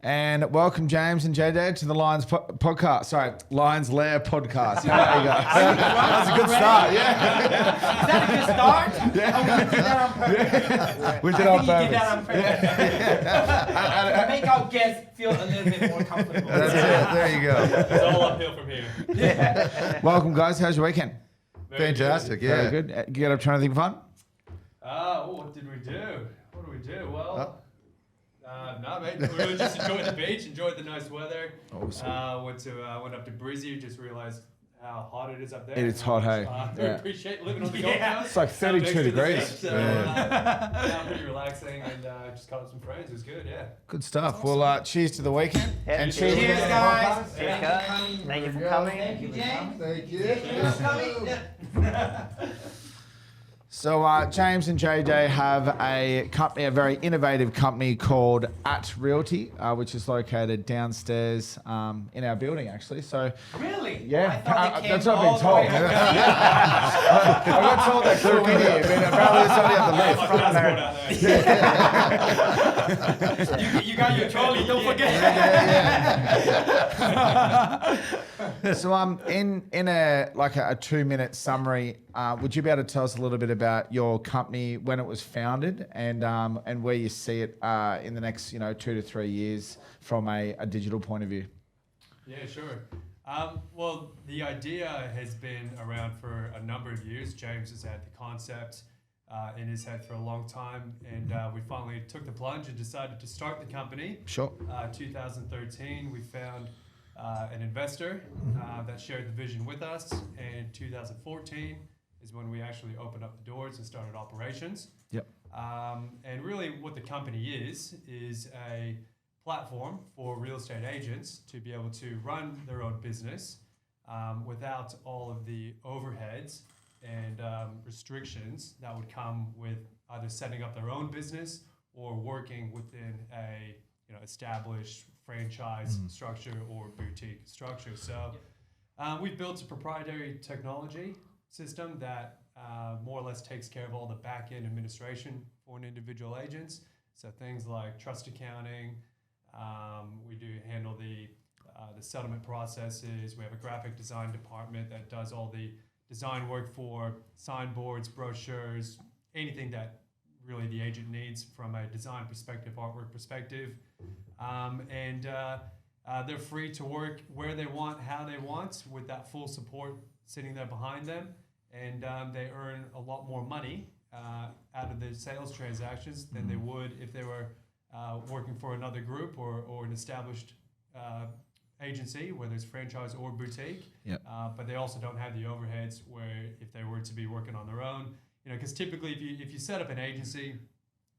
And welcome James and JJ to the Lions podcast. Sorry, Lions Lair podcast. There you go. That's a good start. Yeah. Is that a good start? Yeah. Oh, we did that on purpose. We did it on purpose. You did that on purpose. To make our guests feel a little bit more comfortable. That's it. There you go. It's all uphill from here. Yeah. Welcome guys. How's your weekend? Fantastic. Very Yeah. good. You get up to anything fun? What did we do? Well, no, mate. We really just enjoyed the beach, enjoyed the nice weather. Awesome. Went up to Brizzy, just realized how hot it is up there. It's hot, hey. I Yeah. appreciate living on the Gold Coast. It's like 32 degrees. So, yeah, pretty relaxing, and just caught up some friends. It was good, yeah. Good stuff. Well, cheers to the weekend. And cheers, Cheers, to the guys. podcast. Thank you for coming. Thank you, James. Thank you. Thank you for coming. So James and JJ have a company, a very innovative company called Realty, which is located downstairs in our building, actually. So Really? yeah, I thought they came that's what I've all been the way told. over. I got told they flew in here, but apparently it's only on the lift. You got your trolley, don't forget. So in a 2-minute summary, would you be able to tell us a little bit about your company, when it was founded, and where you see it in the next 2 to 3 years from a digital point of view? Yeah, sure. Well, the idea has been around for a number of years. James has had the concept in his head for a long time, and we finally took the plunge and decided to start the company. Sure. 2013, we found an investor that shared the vision with us, and 2014 is when we actually opened up the doors and started operations. Yep. And really what the company is a platform for real estate agents to be able to run their own business without all of the overheads and restrictions that would come with either setting up their own business or working within a established franchise structure or boutique structure. So we've built a proprietary technology system that more or less takes care of all the back-end administration for an individual agents. So things like trust accounting, we do handle the settlement processes. We have a graphic design department that does all the design work for signboards, brochures, anything that really the agent needs from a design perspective, artwork perspective. And they're free to work where they want, how they want, with that full support sitting there behind them. And they earn a lot more money out of the sales transactions than they would if they were working for another group or an established agency, whether it's franchise or boutique. Yep. But they also don't have the overheads where if they were to be working on their own, because typically if you set up an agency and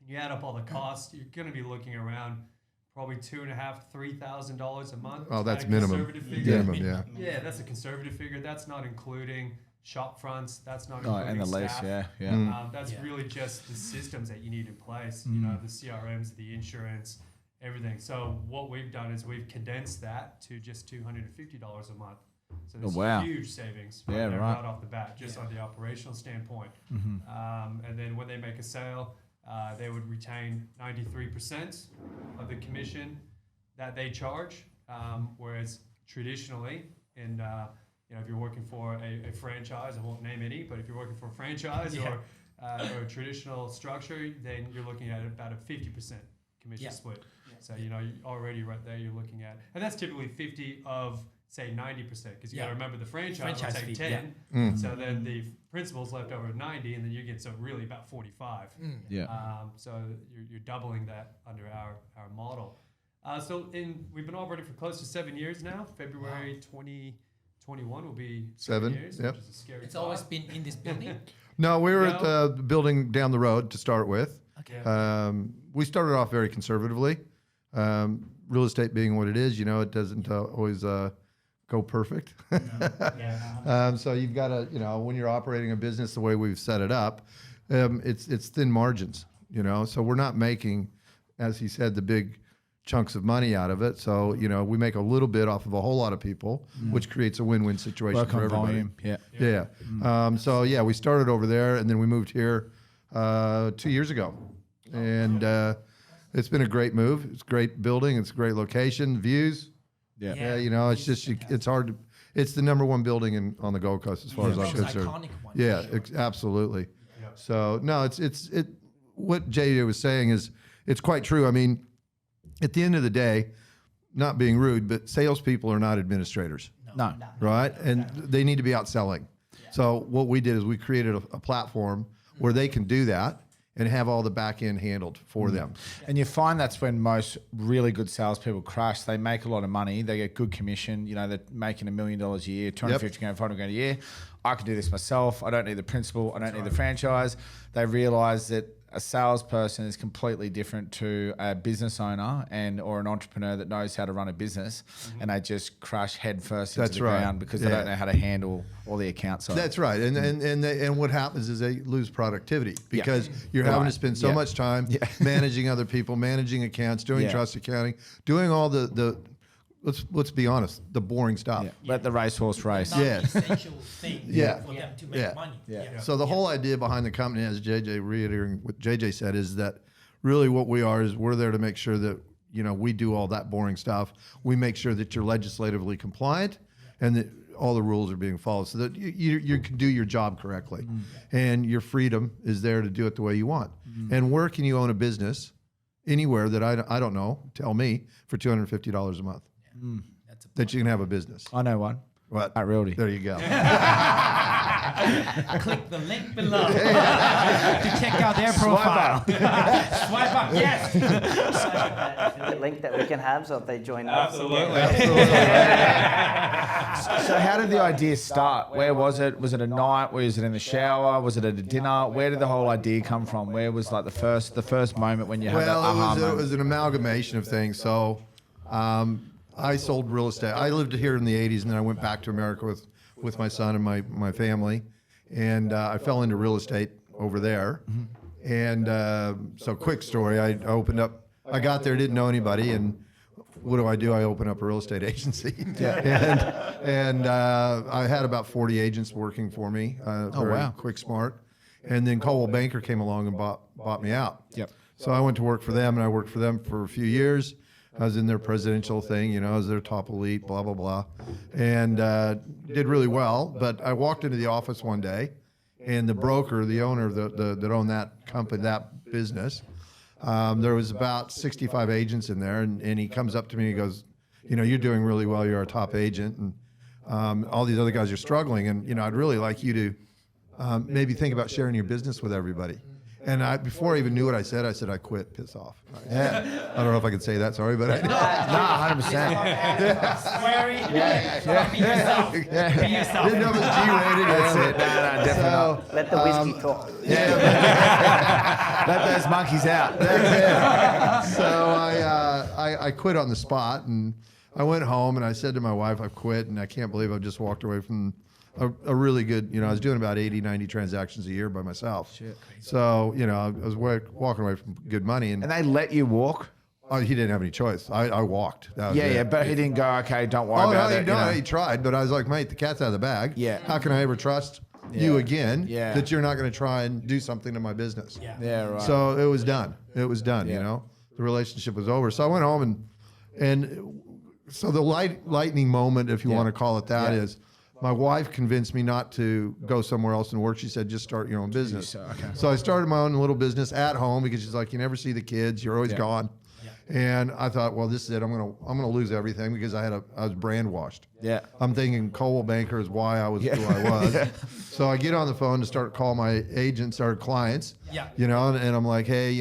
you add up all the costs, you're going to be looking around probably $2,500–3,000 a month. Oh, that's at a minimum. conservative figure. Minimum, yeah. Yeah, that's a conservative figure. That's not including shop fronts. That's not Oh, including and the lease, staff. yeah. That's really just the systems that you need in place. The CRMs, the insurance, everything. So what we've done is we've condensed that to just $250 a month. So there's huge savings right off the bat, just on the operational standpoint. And then when they make a sale, they would retain 93% of the commission that they charge, whereas traditionally if you're working for a franchise, I won't name any, but if you're working for a franchise or a traditional structure, then you're looking at about a 50% commission split. So, already right there you're looking at, and that's typically 50 of, say, 90%, because you got to remember the franchise will take 10. So then the principal's left over 90, and then you get really about 45. So you're doubling that under our model. We've been operating for close to 7 years now. February 2021 will be 7 years, which is a scary It's thought. always been in this building? No, we were at the building down the road to start with. Okay. We started off very conservatively. Real estate being what it is, it doesn't always go perfect. So you've got to, when you're operating a business the way we've set it up, it's thin margins, So we're not making, as he said, the big chunks of money out of it. So, we make a little bit off of a whole lot of people, which creates a win-win situation Work for on everybody. volume. Yeah. We started over there, and then we moved here 2 years ago. And it's been a great move. It's a great building. It's a great location, views. Yeah. Yeah, you know, it's just it's hard to. It's the number one building on the Gold Coast as far as I'm concerned. Iconic one. Yeah, absolutely. Yeah. So no, it's what JJ was saying is it's quite true. I mean, at the end of the day, not being rude, but salespeople are not administrators, No. right? And they need to be out selling. So what we did is we created a platform where they can do that and have all the back end handled for them. And you find that's when most really good salespeople crash. They make a lot of money. They get good commission. You know, they're making $1 million a year, 250 grand, 500 grand a year. I can do this myself. I don't need the principal. I don't need the franchise. They realize that a salesperson is completely different to a business owner or an entrepreneur that knows how to run a business, and they just crash headfirst into the ground because they don't know how to handle all the accounts. That's right, and what happens is they lose productivity because you're having to spend so much time managing other people, managing accounts, doing trust accounting, doing all the let's be honest, the boring stuff. Let the racehorse race. Not the essential thing for them to make money. So the whole idea behind the company, as JJ reiterating what JJ said, is that really what we are is we're there to make sure that we do all that boring stuff. We make sure that you're legislatively compliant and that all the rules are being followed, so that you can do your job correctly, and your freedom is there to do it the way you want. And where can you own a business? Anywhere that I don't know. Tell me for $250 a month. That you can have a business. I know one. What? At Realty. There you go. Click the link below to check out their profile. Swipe up, yes. The link that we can have so if they join Absolutely. So how did the idea start? Where was it? Was it a night? Was it in the shower? Was it at a dinner? Where did the whole idea come from? Where was like the first moment when you had that aha it was an amalgamation of things. So I sold real estate. I lived here in the 80s, and then I went back to America with my son and my family. And I fell into real estate over there. And so quick story, I got there, didn't know anybody, and what do? I open up a real estate agency. And I had about 40 agents working for me. Very quick, smart. And then Coldwell Banker came along and bought me out. So I went to work for them, and I worked for them for a few years. I was in their presidential thing, I was their top elite, blah, blah, blah, and did really well. But I walked into the office one day, and the broker, the owner that owned that company, that business, there was about 65 agents in there, and he comes up to me and he goes, you're doing really well, you're our top agent, and all these other guys are struggling, and I'd really like you to maybe think about sharing your business with everybody. And before I even knew what I said, I quit, piss off. I don't know if I could say that, sorry, but I did. No, 100%. Swearing. Be yourself. Be yourself. Didn't know it was G-rated. That's it. No, definitely not. Let the whiskey talk. Let those monkeys out. So I quit on the spot, and I went home, and I said to my wife, I've quit, and I can't believe I've just walked away from a really good, I was doing about 80, 90 transactions a year by myself. Shit. So, I was walking away from good money. And they let you walk? Oh, he didn't have any choice. I walked. That was it. But he didn't go, okay, don't worry about it. No, he tried, but I was like, mate, the cat's out of the bag. Yeah. How can I ever trust you again that you're not going to try and do something to my business? Yeah, right. So it was done. It was done, The relationship was over. So I went home, and so the lightning moment, if you want to call it that, is my wife convinced me not to go somewhere else and work. She said, just start your own business. So I started my own little business at home because she's like, you never see the kids. You're always gone. And I thought, well, this is it. I'm gonna lose everything because I was brand washed. I'm thinking Coldwell Banker is why I was who I was. So I get on the phone to start calling my agents or clients. And I'm like, hey,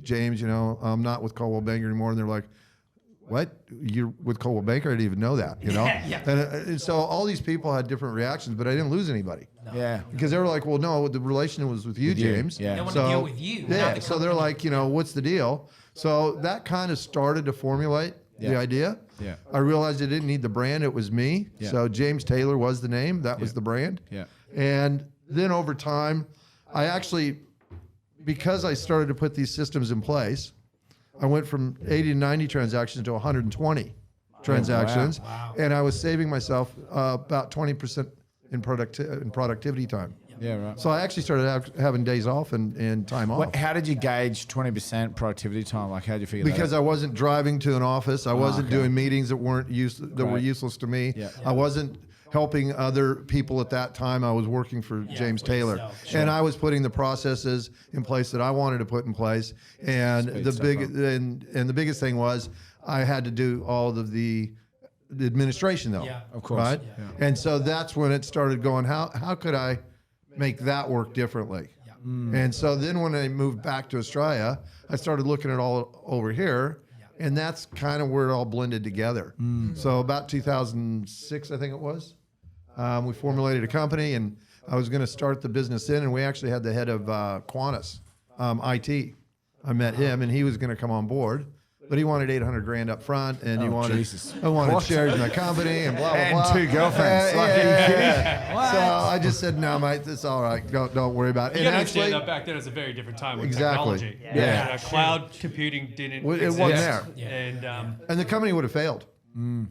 James, I'm not with Coldwell Banker anymore. And they're like, what? You're with Coldwell Banker? I didn't even know that, And so all these people had different reactions, but I didn't lose anybody. Because they were like, well, no, the relation was with you, James. They want to deal with you. So they're like, what's the deal? So that kind of started to formulate the idea. I realized I didn't need the brand. It was me. So James Taylor was the name. That was the brand. And then over time, I actually, because I started to put these systems in place, I went from 80 to 90 transactions to 120 transactions, and I was saving myself about 20% in productivity time. Yeah, right. So I actually started having days off and time off. How did you gauge 20% productivity time? Like, how did you figure Because that I wasn't driving to an office. I wasn't okay. doing meetings that were Right. useless to me. Yeah. I wasn't helping other people at that time. I was working for James for Taylor, yourself. and I was putting the processes in place that I wanted to put in place. And Speed the stuff big up. and the biggest thing was I had to do all of the administration though. Yeah. Of course. Right. Yeah. And so that's when it started going. How could I make that work differently? And so then when I moved back to Australia, I started looking at all over here, and that's kind of where it all blended together. So about 2006, I think it was, we formulated a company, and I was going to start the business in, and we actually had the head of Qantas IT. I met him, and he was going to come on board. But he wanted 800 grand up front, and he wanted Jesus. I wanted shares in the company, and blah blah And blah. 2 girlfriends. Yeah, Like, are you yeah, kidding? yeah. So I just said, no, mate, it's all right. Don't worry about it. You And gotta understand actually, that back then it was a very different time with Exactly. technology. Yeah. Cloud computing didn't Well, it exist. wasn't there. Yeah. And and the company would have failed.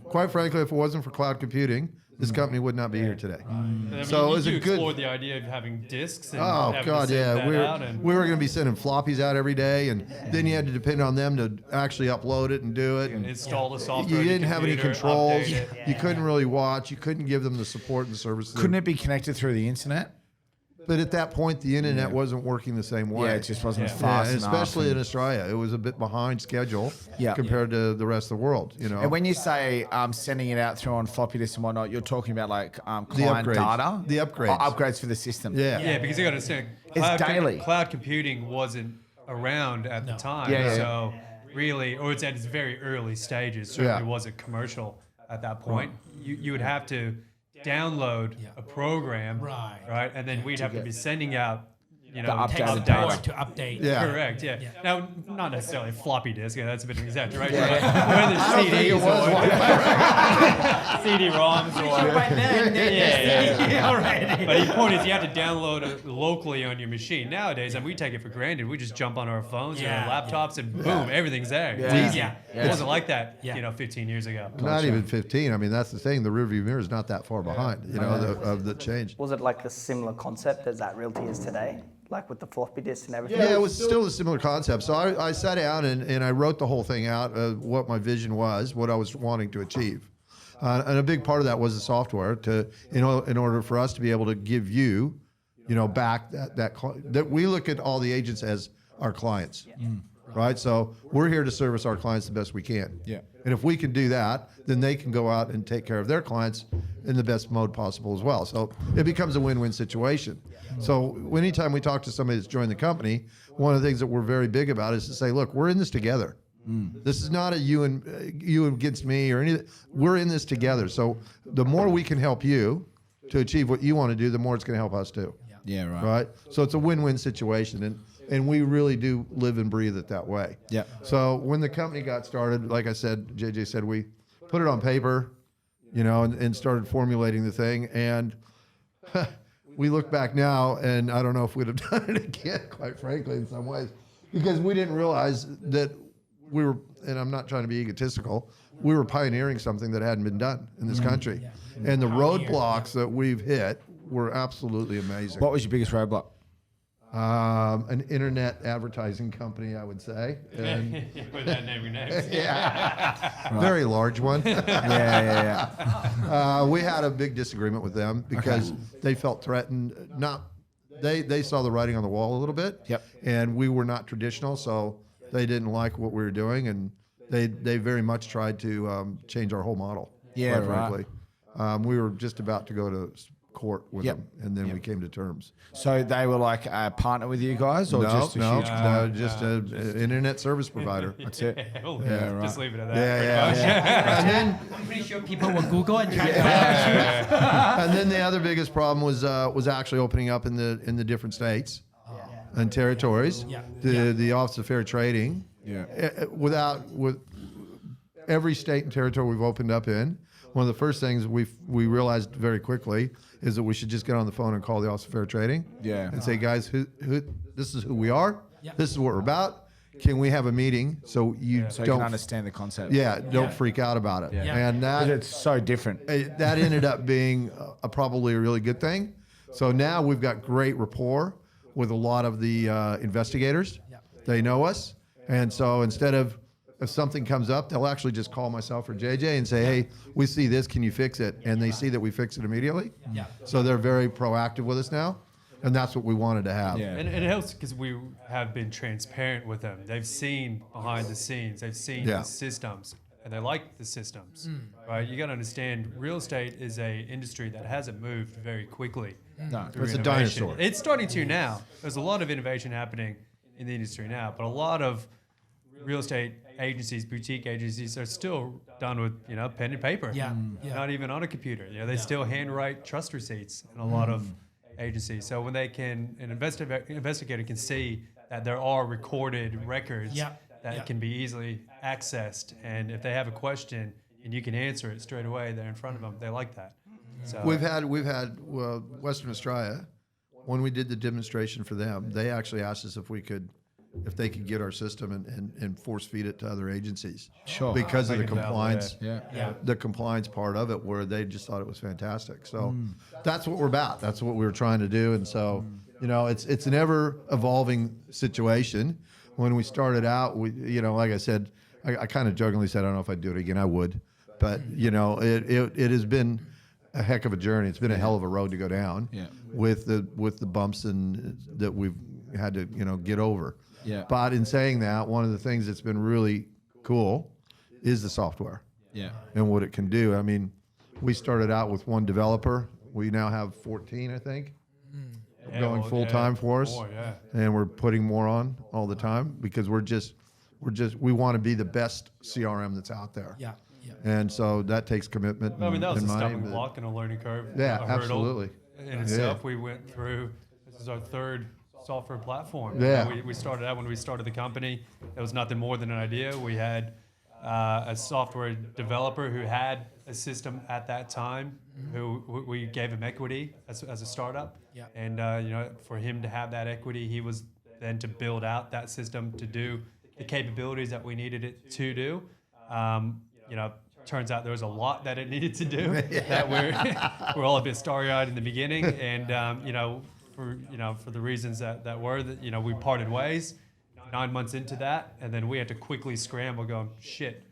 Quite frankly, if it wasn't for cloud computing, this company would not be here today. I mean, So it was you a good- explored the idea of having discs and Oh having God, to send yeah, that out and we were going to be sending floppies out every day, and then you had to depend on them to actually upload it and do it. And install the software. you on your didn't have any computer, controls. update it. You couldn't really watch. You couldn't give them the support and services. Couldn't it be connected through the internet? But at that point, the internet wasn't working the same way. Yeah, it just wasn't Yeah. fast and enough. especially in Australia, it was a bit behind schedule Yeah. compared to the rest of the world. You know, And when you say sending it out through on floppy disks and whatnot, you're talking about like client upgrades. data? The upgrades. Oh, upgrades for the system. yeah. Yeah, because you got to understand, It's daily. Cloud computing wasn't around at the time, Yeah, yeah, so really, or it's at its very early stages. Certainly Yeah. wasn't commercial at that point. You would have to download a program, Right. and then we'd have to be sending out, The updates. Takes updated support to update. Yeah. Correct. Yeah. Yeah. Now, not necessarily a floppy disk. Yeah, that's a bit of an exaggeration. Yeah. But whether I don't think it CDs was or CD-ROMs or By then, Yeah. already. But the point is, you have to download it locally on your machine. Nowadays, we take it for granted. We just jump on our phones or Yeah, our laptops, and boom, everything's there. Yeah. It's easy. Yeah. It wasn't like that, Yeah. 15 years ago. Not even 15. I mean, that's the thing. The rearview mirror is not that far behind. You know, of the change. Was it like a similar concept as that Realty is today? Like with the floppy disk and everything? Yeah, it was still a similar concept. So I sat down and I wrote the whole thing out, what my vision was, what I was wanting to achieve. And a big part of that was the software in order for us to be able to give you, back that we look at all the agents as our clients, right? So we're here to service our clients the best we can. Yeah. And if we can do that, then they can go out and take care of their clients in the best mode possible as well. So it becomes a win-win situation. So anytime we talk to somebody that's joined the company, one of the things that we're very big about is to say, look, we're in this together. This is not a you against me or anything. We're in this together. So the more we can help you to achieve what you want to do, the more it's going to help us too. Yeah, right. Right? So it's a win-win situation. And we really do live and breathe it that way. Yeah. So when the company got started, like I said, JJ said, we put it on paper, and started formulating the thing. And we look back now, and I don't know if we'd have done it again, quite frankly, in some ways, because we didn't realize that we were, and I'm not trying to be egotistical, we were pioneering something that hadn't been done in this country. Yeah. And the Pioneer, roadblocks that we've hit were absolutely amazing. What was your biggest roadblock? An internet advertising company, I would say. And Without naming names. very large one. Yeah. We had a big disagreement with them because they felt threatened. They saw the writing on the wall a little bit. Yep. And we were not traditional, so they didn't like what we were doing, and they very much tried to change our whole model. Yeah, quite right. frankly. We were just about to go to court with Yep. them, and then we came to terms. So they were like a partner with you guys, or No, just a huge client? just an internet service provider. That's it. Well, Yeah, just leave it at that. Yeah, pretty yeah. much. And then I'm pretty sure people will Google and try to find the truth. and then the other biggest problem was actually opening up in the different states and territories. Yeah. The Office of Fair Trading. Yeah. With every state and territory we've opened up in, one of the first things we realized very quickly is that we should just get on the phone and call the Office of Fair Trading. Yeah. And say, guys, who this is who we are. Yeah. This is what we're about. Can we have a meeting so you So you don't can understand the concept. don't freak out about it. Yeah. And Because that it's so different. that ended up being probably a really good thing. So now we've got great rapport with a lot of the investigators. Yeah. They know us. And so instead of, if something comes up, they'll actually just call myself or JJ and say, hey, we see this, can you fix it? And they see that we fix it immediately. Yeah. So they're very proactive with us now. And that's what we wanted to have. Yeah. And it helps because we have been transparent with them. They've seen behind the scenes. They've seen Yeah. the systems, and they like the systems, right? You got to understand, real estate is a industry that hasn't moved very quickly. No. through It's a innovation. dinosaur. It's starting to now. There's a lot of innovation happening in the industry now, but a lot of real estate agencies, boutique agencies, are still done with pen and paper. Yeah. Yeah. Not even on a computer. They still handwrite trust receipts in a lot of agencies. So when they can, an investigator can see that there are recorded records Yeah. that Yeah. can be easily accessed, and if they have a question and you can answer it straight away there in front of them, they like that. So We've had Western Australia, when we did the demonstration for them, they actually asked us if they could get our system and force feed it to other agencies. Sure. Because of the I can tell, compliance, Yeah. the compliance part of it, where they just thought it was fantastic. So that's what we're about. That's what we were trying to do. And so, it's an ever evolving situation. When we started out, like I said, I kind of jokingly said, I don't know if I'd do it again. I would, but it has been a heck of a journey. It's been a hell of a road to go down. Yeah. With the bumps and that we've had to get over. Yeah. But in saying that, one of the things that's been really cool is the software Yeah. and what it can do. I mean, we started out with one developer. We now have 14, I think, going full time for us, more, yeah. and we're putting more on all the time because we want to be the best CRM that's out there. Yeah. Yeah. And so that takes commitment. I mean, that was and a money, stumbling but- block and a learning curve. Yeah, a hurdle absolutely. In itself, we went through. This is our third software platform. Yeah. We started out when we started the company. It was nothing more than an idea. We had a software developer who had a system at that time, who we gave him equity as a startup. Yeah. And for him to have that equity, he was then to build out that system to do the capabilities that we needed it to do. Turns out there was a lot that it needed to do that we're all a bit starry-eyed in the beginning, and for the reasons that were that we parted ways 9 months into that, and then we had to quickly scramble, going, shit,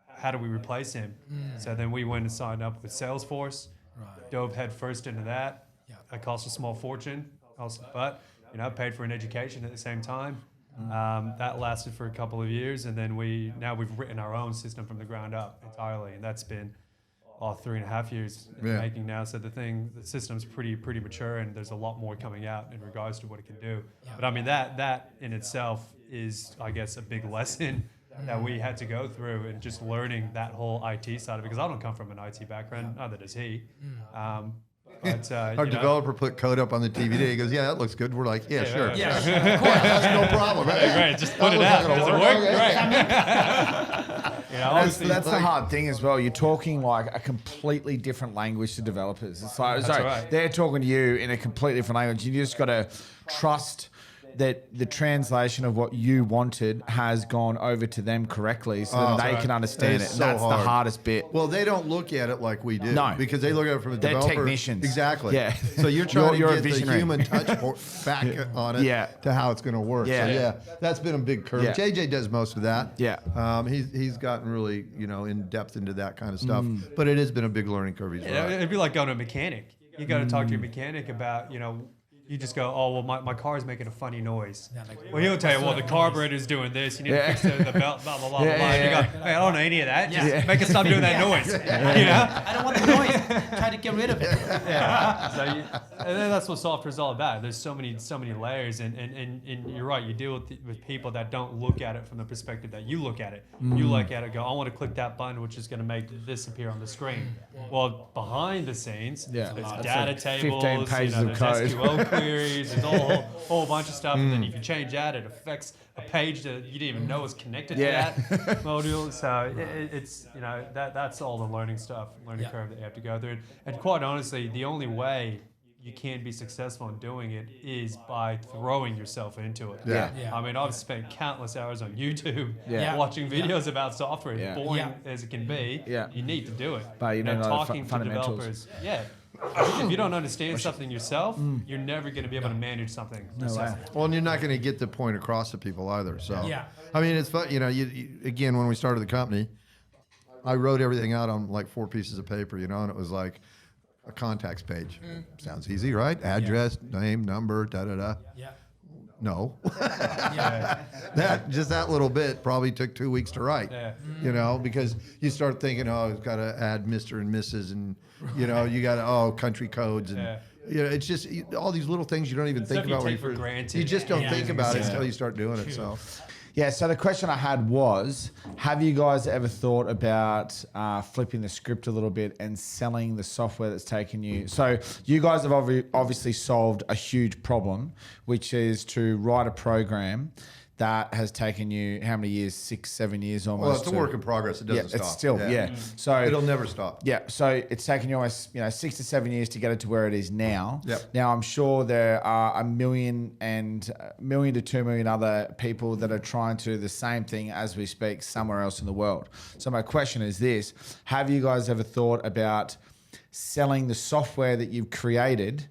how do we replace him? So then we went and signed up with Salesforce, dove head first into that. Yeah. That cost a small fortune, but paid for an education at the same time. That lasted for a couple of years, and then we've written our own system from the ground up entirely, and that's been 3.5 years in the Yeah. making now. So the system's pretty mature, and there's a lot more coming out in regards to what it can do. Yeah. But I mean that in itself is, I guess, a big lesson that we had to go through, and just learning that whole IT side of it, because I don't come from an IT background, neither does he. But Our developer put code up on the DVD. He goes, "Yeah, that looks good." We're like, "Yeah, sure, Yeah. that's no problem." Great, just put That it looks out. like Does it it'll work? work. Great. That's, Obviously, that's the hard thing as well. You're talking like a completely different language to developers. It's like, sorry, right. they're talking to you in a completely different language. You just got to trust that the translation of what you wanted has gone over to them correctly, so that they can understand it. It's And so that's hard. the hardest bit. Well, they don't look at it like we do. No. Because they look at it from a They're developer. technicians. Exactly. Yeah. So you're trying You're a to get the visionary. human touch back on it Yeah. to how it's going to work. Yeah. So yeah, that's been a big curve. Yeah. JJ does most of that. Yeah. He's gotten really, in depth into that kind of stuff. But it has been a big learning curve. He's right. it'd be like going to a mechanic. You got to talk to your mechanic about, you just go, oh, well, my car's making a funny noise. Yeah, like, Well, he'll tell you, well, the carburetor's doing this. You need to fix the belt, blah, blah, blah, blah. And you go, hey, I don't know any of that. Just make it stop doing that noise. I don't want the noise. Try to get rid of it. So and then that's what software is all about. There's so many layers, and you're right. You deal with people that don't look at it from the perspective that you look at it. You look at it, go, I want to click that button, which is going to make this appear on the screen. Well, behind the scenes, Yeah. there's That's data like tables, 15 pages of there's code. SQL queries, there's a whole bunch of stuff. And then if you change that, it affects a page that you didn't even know was connected Yeah. to that module. So it's that's all the learning curve that you have to go through. And quite honestly, the only way you can be successful in doing it is by throwing yourself into it. Yeah. Yeah. I mean, I've spent countless hours on YouTube Yeah. watching videos about software, Yeah. boring Yeah. as it can be. Yeah. You need to do it. But you know, like the talking to fundamentals. developers. Yeah. if you don't understand something yourself, you're never going to be able to manage something. way. Well, and you're not going to get the point across to people either. So, Yeah. I mean, it's fun. You again, when we started the company, I wrote everything out on like 4 pieces of paper, and it was like a contacts page. Sounds easy, right? Address, name, number, da-da-da. Yeah. No. Yeah. that little bit probably took 2 weeks to write. Yeah. Because you start thinking, I've got to add Mr. and Mrs. and you got to country codes and it's just all these little things you don't even think Stuff you about when take for granted. you just don't Yeah. think about it Yeah. until you start doing it. So Yeah, so the question I had was, have you guys ever thought about flipping the script a little bit and selling the software that's taken you? So you guys have obviously solved a huge problem, which is to write a program that has taken you how many years? 6, 7 years almost. well, it's a work in progress. It doesn't stop. It's still, yeah. So It'll never stop. yeah, so it's taken you almost 6 to 7 years to get it to where it is now. Yep. Now I'm sure there are 1 million to 2 million other people that are trying to do the same thing as we speak somewhere else in the world. So my question is this: have you guys ever thought about selling the software that you've created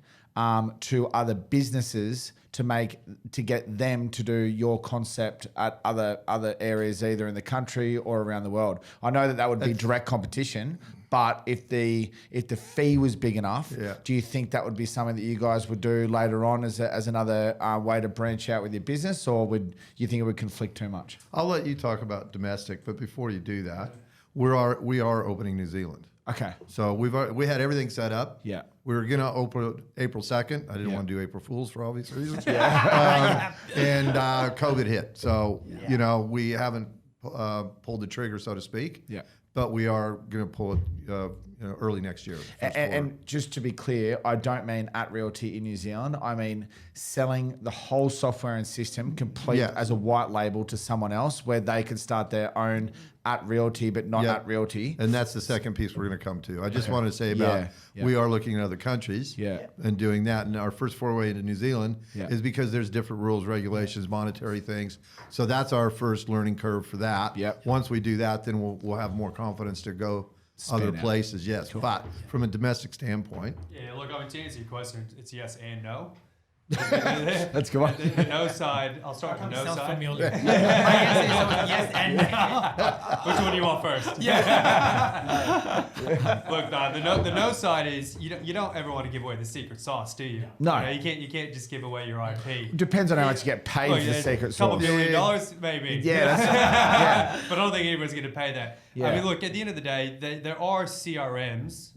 to other businesses to get them to do your concept at other areas, either in the country or around the world? I know that would be direct competition, but if the fee was big enough, do you think that would be something that you guys would do later on as another way to branch out with your business, or would you think it would conflict too much? I'll let you talk about domestic, but before you do that, we are opening New Zealand. Okay. So we had everything set up. Yeah. We were going to open April 2nd. I didn't Yeah. want to do April Fools for obvious reasons. And COVID hit. So, we haven't pulled the trigger, so to speak. Yeah. But we are going to pull it early next year. And just to be clear, I don't mean at Realty in New Zealand. I mean selling the whole software and system complete as a white label to someone else, where they could start their own at Realty, but not at Realty. And that's the second piece we're going to come to. I just wanted to say about we are looking at other countries and doing that. And our first foray into New Zealand is because there's different rules, regulations, monetary things. So that's our first learning curve for that. Yep. Once we do that, then we'll have more confidence to go other places. Yes. But from a domestic standpoint. Yeah, look, I mean, to answer your question, it's yes and no. Let's go on. The no side, I'll start with the no Sounds side. familiar. My answer is always yes and no. Which one do you want first? Look, the no side is you don't ever want to give away the secret sauce, do you? No. You can't just give away your IP. Depends on how much you get paid Look, for the yeah, secret couple sauce. $1 billion, maybe. Yeah, that's But I don't think anyone's going to pay that. Yeah. I mean, look, at the end of the day, there are CRMs,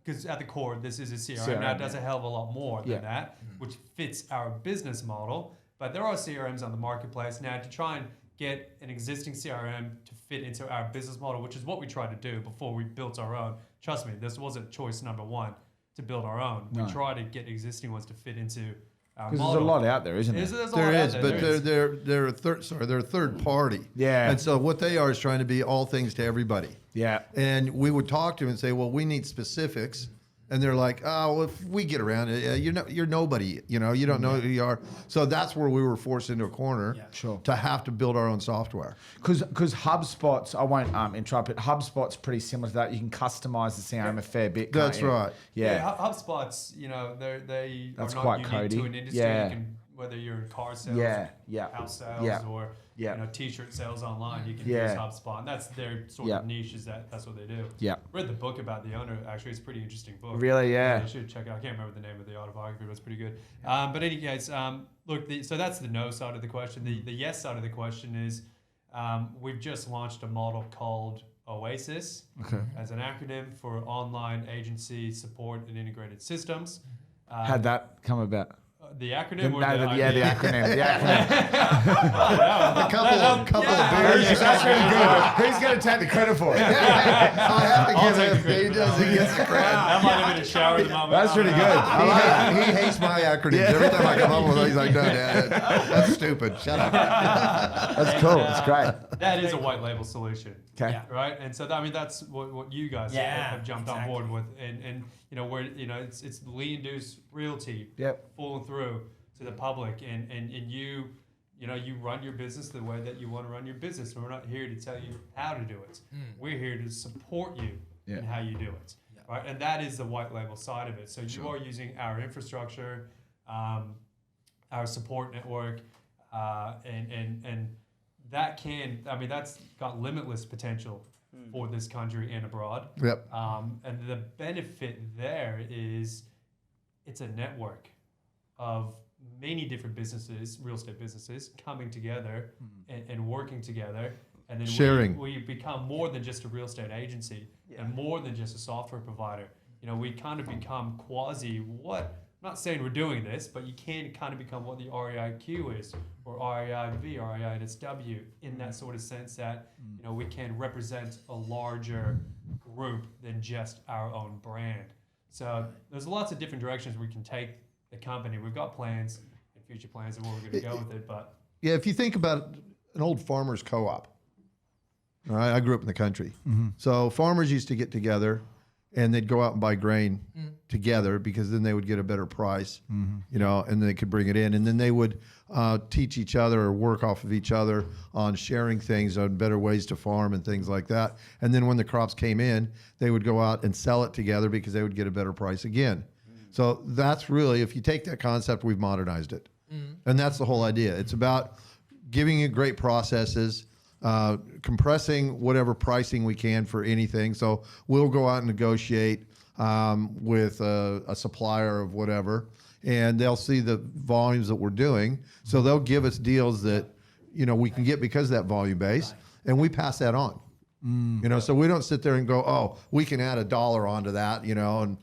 because at the core, this is a CRM. Now, it does a hell of a lot more than that, which fits our business model. But there are CRMs on the marketplace. Now, to try and get an existing CRM to fit into our business model, which is what we tried to do before we built our own. Trust me, this wasn't choice number one to build our own. We tried to get existing ones to fit into our model. Because there's a lot out there, isn't there? There's a There lot out is, there. but There is. they're a third party. Yeah. And so what they are is trying to be all things to everybody. Yeah. And we would talk to them and say, well, we need specifics. And they're like, oh, well, if we get around it, you're nobody, you don't know who you are. So that's where we were forced into a corner to have to build our own software. Because HubSpot's, I won't interrupt it, HubSpot's pretty similar to that. You can customize the CRM a fair bit. Can't That's you? right. Yeah, HubSpot's, they That's are quite not unique codey. to an industry. Yeah. You can, whether you're in car sales, house sales, or t-shirt sales online, you can use HubSpot, and that's their sort of niche. That's what they do. Yeah. Read the book about the owner. Actually, it's a pretty interesting book. Really? Yeah. You should check it out. I can't remember the name of the autobiography, but it's pretty good. But in any case, look, so that's the no side of the question. The yes side of the question is we've just launched a model called Oasis as an acronym for Online Agency Support and Integrated Systems. How'd that come about? The acronym? The acronym. The acronym. A couple of beers. That's really good. Who's going to take the credit for it? I have to give take him. the credit He for does. it. He gets the credit. That might have been a shower at the moment. That's really good. He hates my acronyms. Every time I come up with it, he's like, no, Dad, that's stupid. Shut up. That's cool. That's great. That is a white label solution. Okay. Yeah. Right, and so that's what you guys have jumped on board with, and where it's Lee Induce Realty, pulling through to the public, and you run your business the way that you want to run your business. And we're not here to tell you how to do it. We're here to support you in how you do it. right? And that is the white label side of it. So you are using our infrastructure, our support network, and that that's got limitless potential for this country and abroad. Yep. And the benefit there is it's a network of many different businesses, real estate businesses, coming together and working together. And then Sharing. we become more than just a real estate agency and more than just a software provider. You know, we kind of become I'm not saying we're doing this, but you can kind of become what the REIQ is, or REIV, REISW, in that sort of sense that, you know, we can represent a larger group than just our own brand. So there's lots of different directions we can take the company. We've got plans and future plans of where we're going to go with it, but... Yeah, if you think about an old farmer's co-op, all right, I grew up in the country. So farmers used to get together and they'd go out and buy grain together because then they would get a better price, you know, and they could bring it in. And then they would teach each other or work off of each other on sharing things, on better ways to farm and things like that. And then when the crops came in, they would go out and sell it together because they would get a better price again. So that's really, if you take that concept, we've modernized it. And that's the whole idea. It's about giving you great processes, compressing whatever pricing we can for anything. So we'll go out and negotiate with a supplier of whatever, and they'll see the volumes that we're doing. So they'll give us deals that, you know, we can get because of that volume base, and we pass that on. You know, so we don't sit there and go, oh, we can add $1 onto that, you know, and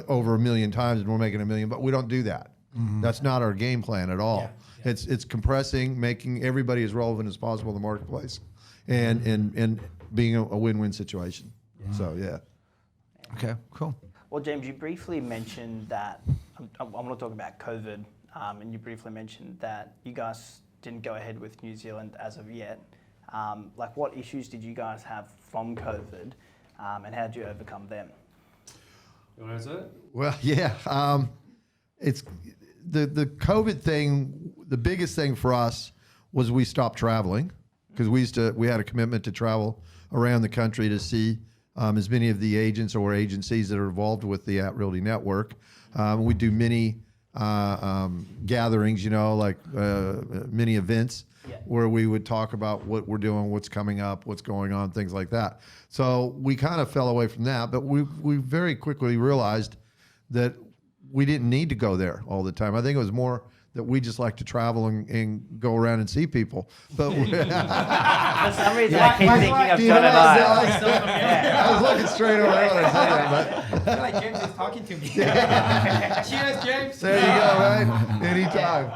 over 1 million times, and we're making 1 million. But we don't do that. That's not our game plan at all. It's compressing, making everybody as relevant as possible in the marketplace, and being a win-win situation. So yeah. Okay, cool. Well, James, you briefly mentioned that, I want to talk about COVID, and you briefly mentioned that you guys didn't go ahead with New Zealand as of yet. Like, what issues did you guys have from COVID, and how did you overcome them? You want to answer it? Well, yeah. It's the COVID thing. The biggest thing for us was we stopped traveling because we had a commitment to travel around the country to see as many of the agents or agencies that are involved with the Realty network. We do many gatherings, you know, like many events where we would talk about what we're doing, what's coming up, what's going on, things like that. So we kind of fell away from that, but we very quickly realized that we didn't need to go there all the time. I think it was more that we just like to travel and go around and see people. But For some reason, I keep thinking of John and I. I was looking straight over there when I said that, I feel like James is talking to me. Cheers, James. there you go, right? Anytime.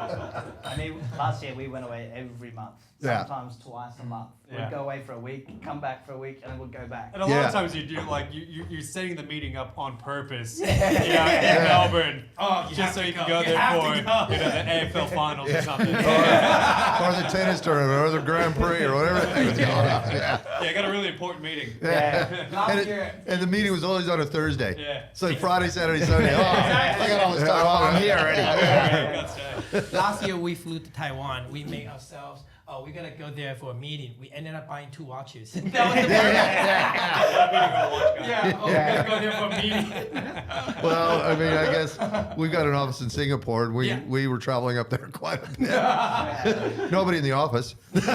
I mean, last year we went away every month, Yeah. sometimes twice a month. Yeah. We'd go away for a week, come back for a week, and then we'd go back. And a lot Yeah. of times you do, like, you're setting the meeting up on purpose, you know, in Melbourne, just so you can go there for, you know, the AFL finals or something. Or the tennis tournament, or the Grand Prix, or whatever. Yeah, I got a really important meeting. And the meeting was always on a Thursday. Yeah. So Friday, Saturday, Sunday. Oh, I got all this time off. I'm here already. Last year we flew to Taiwan. We made ourselves, we're gonna go there for a meeting. We ended up buying 2 watches. That was the we're gonna go there for a meeting. Well, I mean, I guess we've got an office in Singapore, and we were traveling up there quite a bit. Nobody in the office. As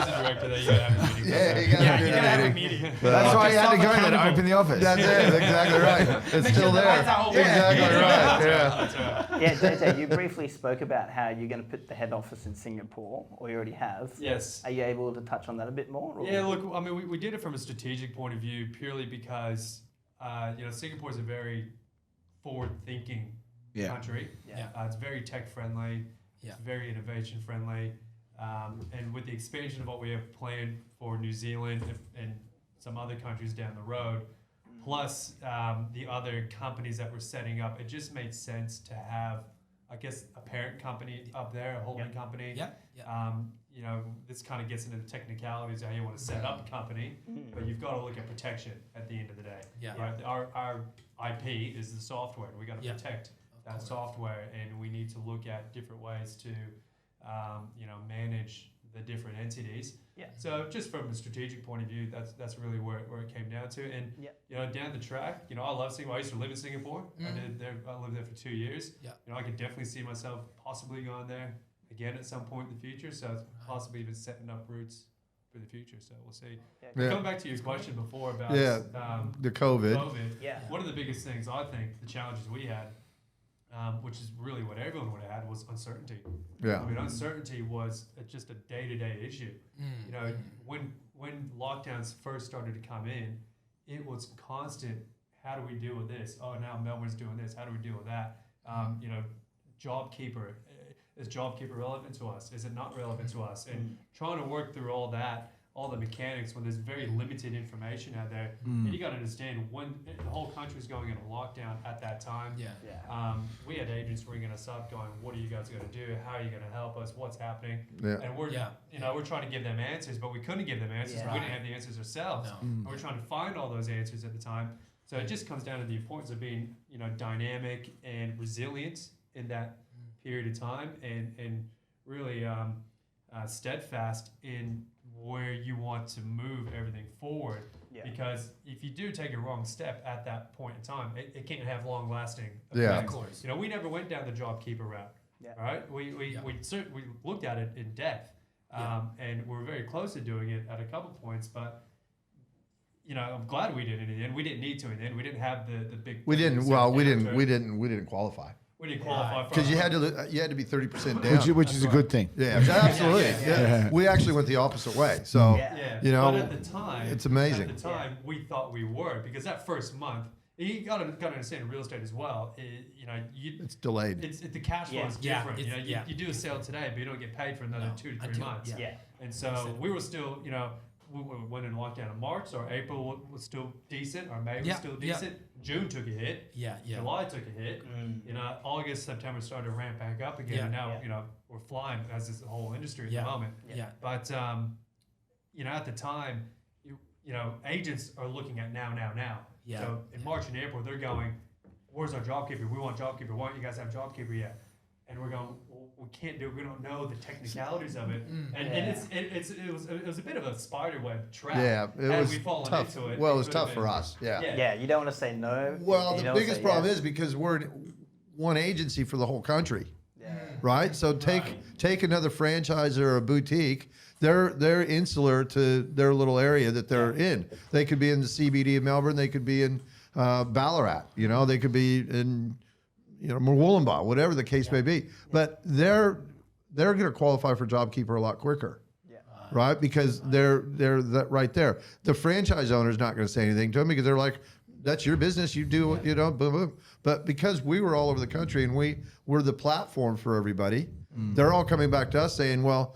a director, there you gotta have a meeting. Yeah, you gotta have a do meeting. That's why you had to go there to open the office. That's it. Exactly right. It's still the there. lights are open. Exactly right. Yeah. That's right. Yeah, JJ, you briefly spoke about how you're going to put the head office in Singapore, or you already have. Yes. Are you able to touch on that a bit more? Or? Yeah, look, I mean, we did it from a strategic point of view purely because, you know, Singapore is a very forward-thinking country. Yeah. It's very tech-friendly. Yeah. It's very innovation-friendly. And with the expansion of what we have planned for New Zealand and some other countries down the road, plus the other companies that we're setting up, it just made sense to have, I guess, a parent company up there, a holding company. Yeah. You know, this kind of gets into the technicalities of how you want to set up a company, but you've got to look at protection at the end of the day. Yeah. Right? Our IP is the software. We got to protect that software, and we need to look at different ways to, you know, manage the different entities. Yeah. So just from a strategic point of view, that's really where it came down to. And Yeah. you know, down the track, you know, I love Singapore. I used to live in Singapore. I lived there for 2 years. Yeah. You know, I could definitely see myself possibly going there again at some point in the future. So it's possibly even setting up roots for the future. So we'll see. Yeah. Going back to your question before about the COVID. Yeah. one of the biggest things I think the challenges we had, which is really what everyone would have had, was uncertainty. Yeah. I mean, uncertainty was just a day-to-day issue. You know, when lockdowns first started to come in, it was constant. How do we deal with this? Oh, now Melbourne's doing this. How do we deal with that? You know, JobKeeper. Is JobKeeper relevant to us? Is it not relevant to us? And trying to work through all that, all the mechanics, when there's very limited information out there, and you got to understand when the whole country's going into lockdown at that time. We had agents ringing us up, going, "What are you guys going to do? How are you going to help us? What's happening?" Yeah. And we're, you know, we're trying to give them answers, but we couldn't give them answers. Yeah. We didn't have the answers ourselves. No. And we're trying to find all those answers at the time. So it just comes down to the importance of being, you know, dynamic and resilient in that period of time, and really steadfast in where you want to move everything forward. Yeah. Because if you do take a wrong step at that point in time, it can't have long lasting effects. Yeah. Of course. You know, we never went down the JobKeeper route. Yeah. All right. We looked at it in depth, and we're very close to doing it at a couple points, but you know, I'm glad we did it in the end. We didn't need to in the end. We didn't have the big. We didn't. Well, we didn't qualify We didn't qualify for because you had to be 30% down. Which is a good thing. Yeah, absolutely. Yeah. We actually went the opposite way. So, you know, but at the time, it's amazing. At the time, we thought we were, because that first month, you got to understand real estate as well. You know, it's delayed. The cash flow is Yeah, different. it's- You know, you do a sale today, but you don't get paid for another 2 to 3 until- months. yeah. And so we were still, you know, we went in lockdown in March, or April was still decent, or May was still decent. June took a hit. July took a hit. You know, August, September started to ramp back up again, and now you know, we're flying as this whole industry at the moment. But you know, at the time, you know, agents are looking at now. So in March and April, they're going, "Where's our JobKeeper? We want JobKeeper. Why don't you guys have JobKeeper yet?" And we're going, "Well, we can't do it. We don't know the technicalities of it." And it was a bit of a spider web trap. Yeah, it Had was we fallen tough. into it, Well, it it was could tough have for been- us. Yeah. Yeah, you don't want to say no. Well, you the don't wanna biggest say problem yes. is because we're one agency for the whole country, right? So take another franchise or a boutique. They're insular to their little area that they're in. They could be in the CBD of Melbourne. They could be in Ballarat. You know, they could be in Wollongong, whatever the case may be. But they're going to qualify for JobKeeper a lot quicker. Right, because they're that right there. The franchise owner's not going to say anything to them because they're like, "That's your business. You do what you know." Boom, boom. But because we were all over the country and we were the platform for everybody, they're all coming back to us saying, "Well,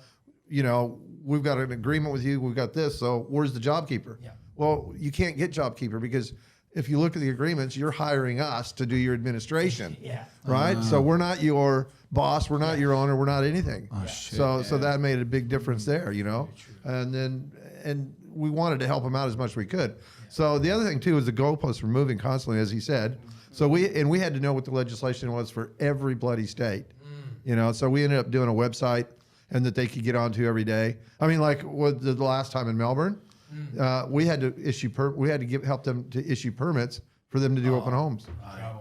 you know, we've got an agreement with you. We've got this. So where's the JobKeeper?" Well, you can't get JobKeeper because if you look at the agreements, you're hiring us to do your administration. Right. So we're not your boss. We're not your owner. We're not anything. So that made a big difference there, you know. And we wanted to help them out as much as we could. So the other thing too is the goalposts were moving constantly, as he said. So we had to know what the legislation was for every bloody state. You know. So we ended up doing a website and that they could get onto every day. I mean, like the last time in Melbourne, we had to help them to issue permits for them to do open homes.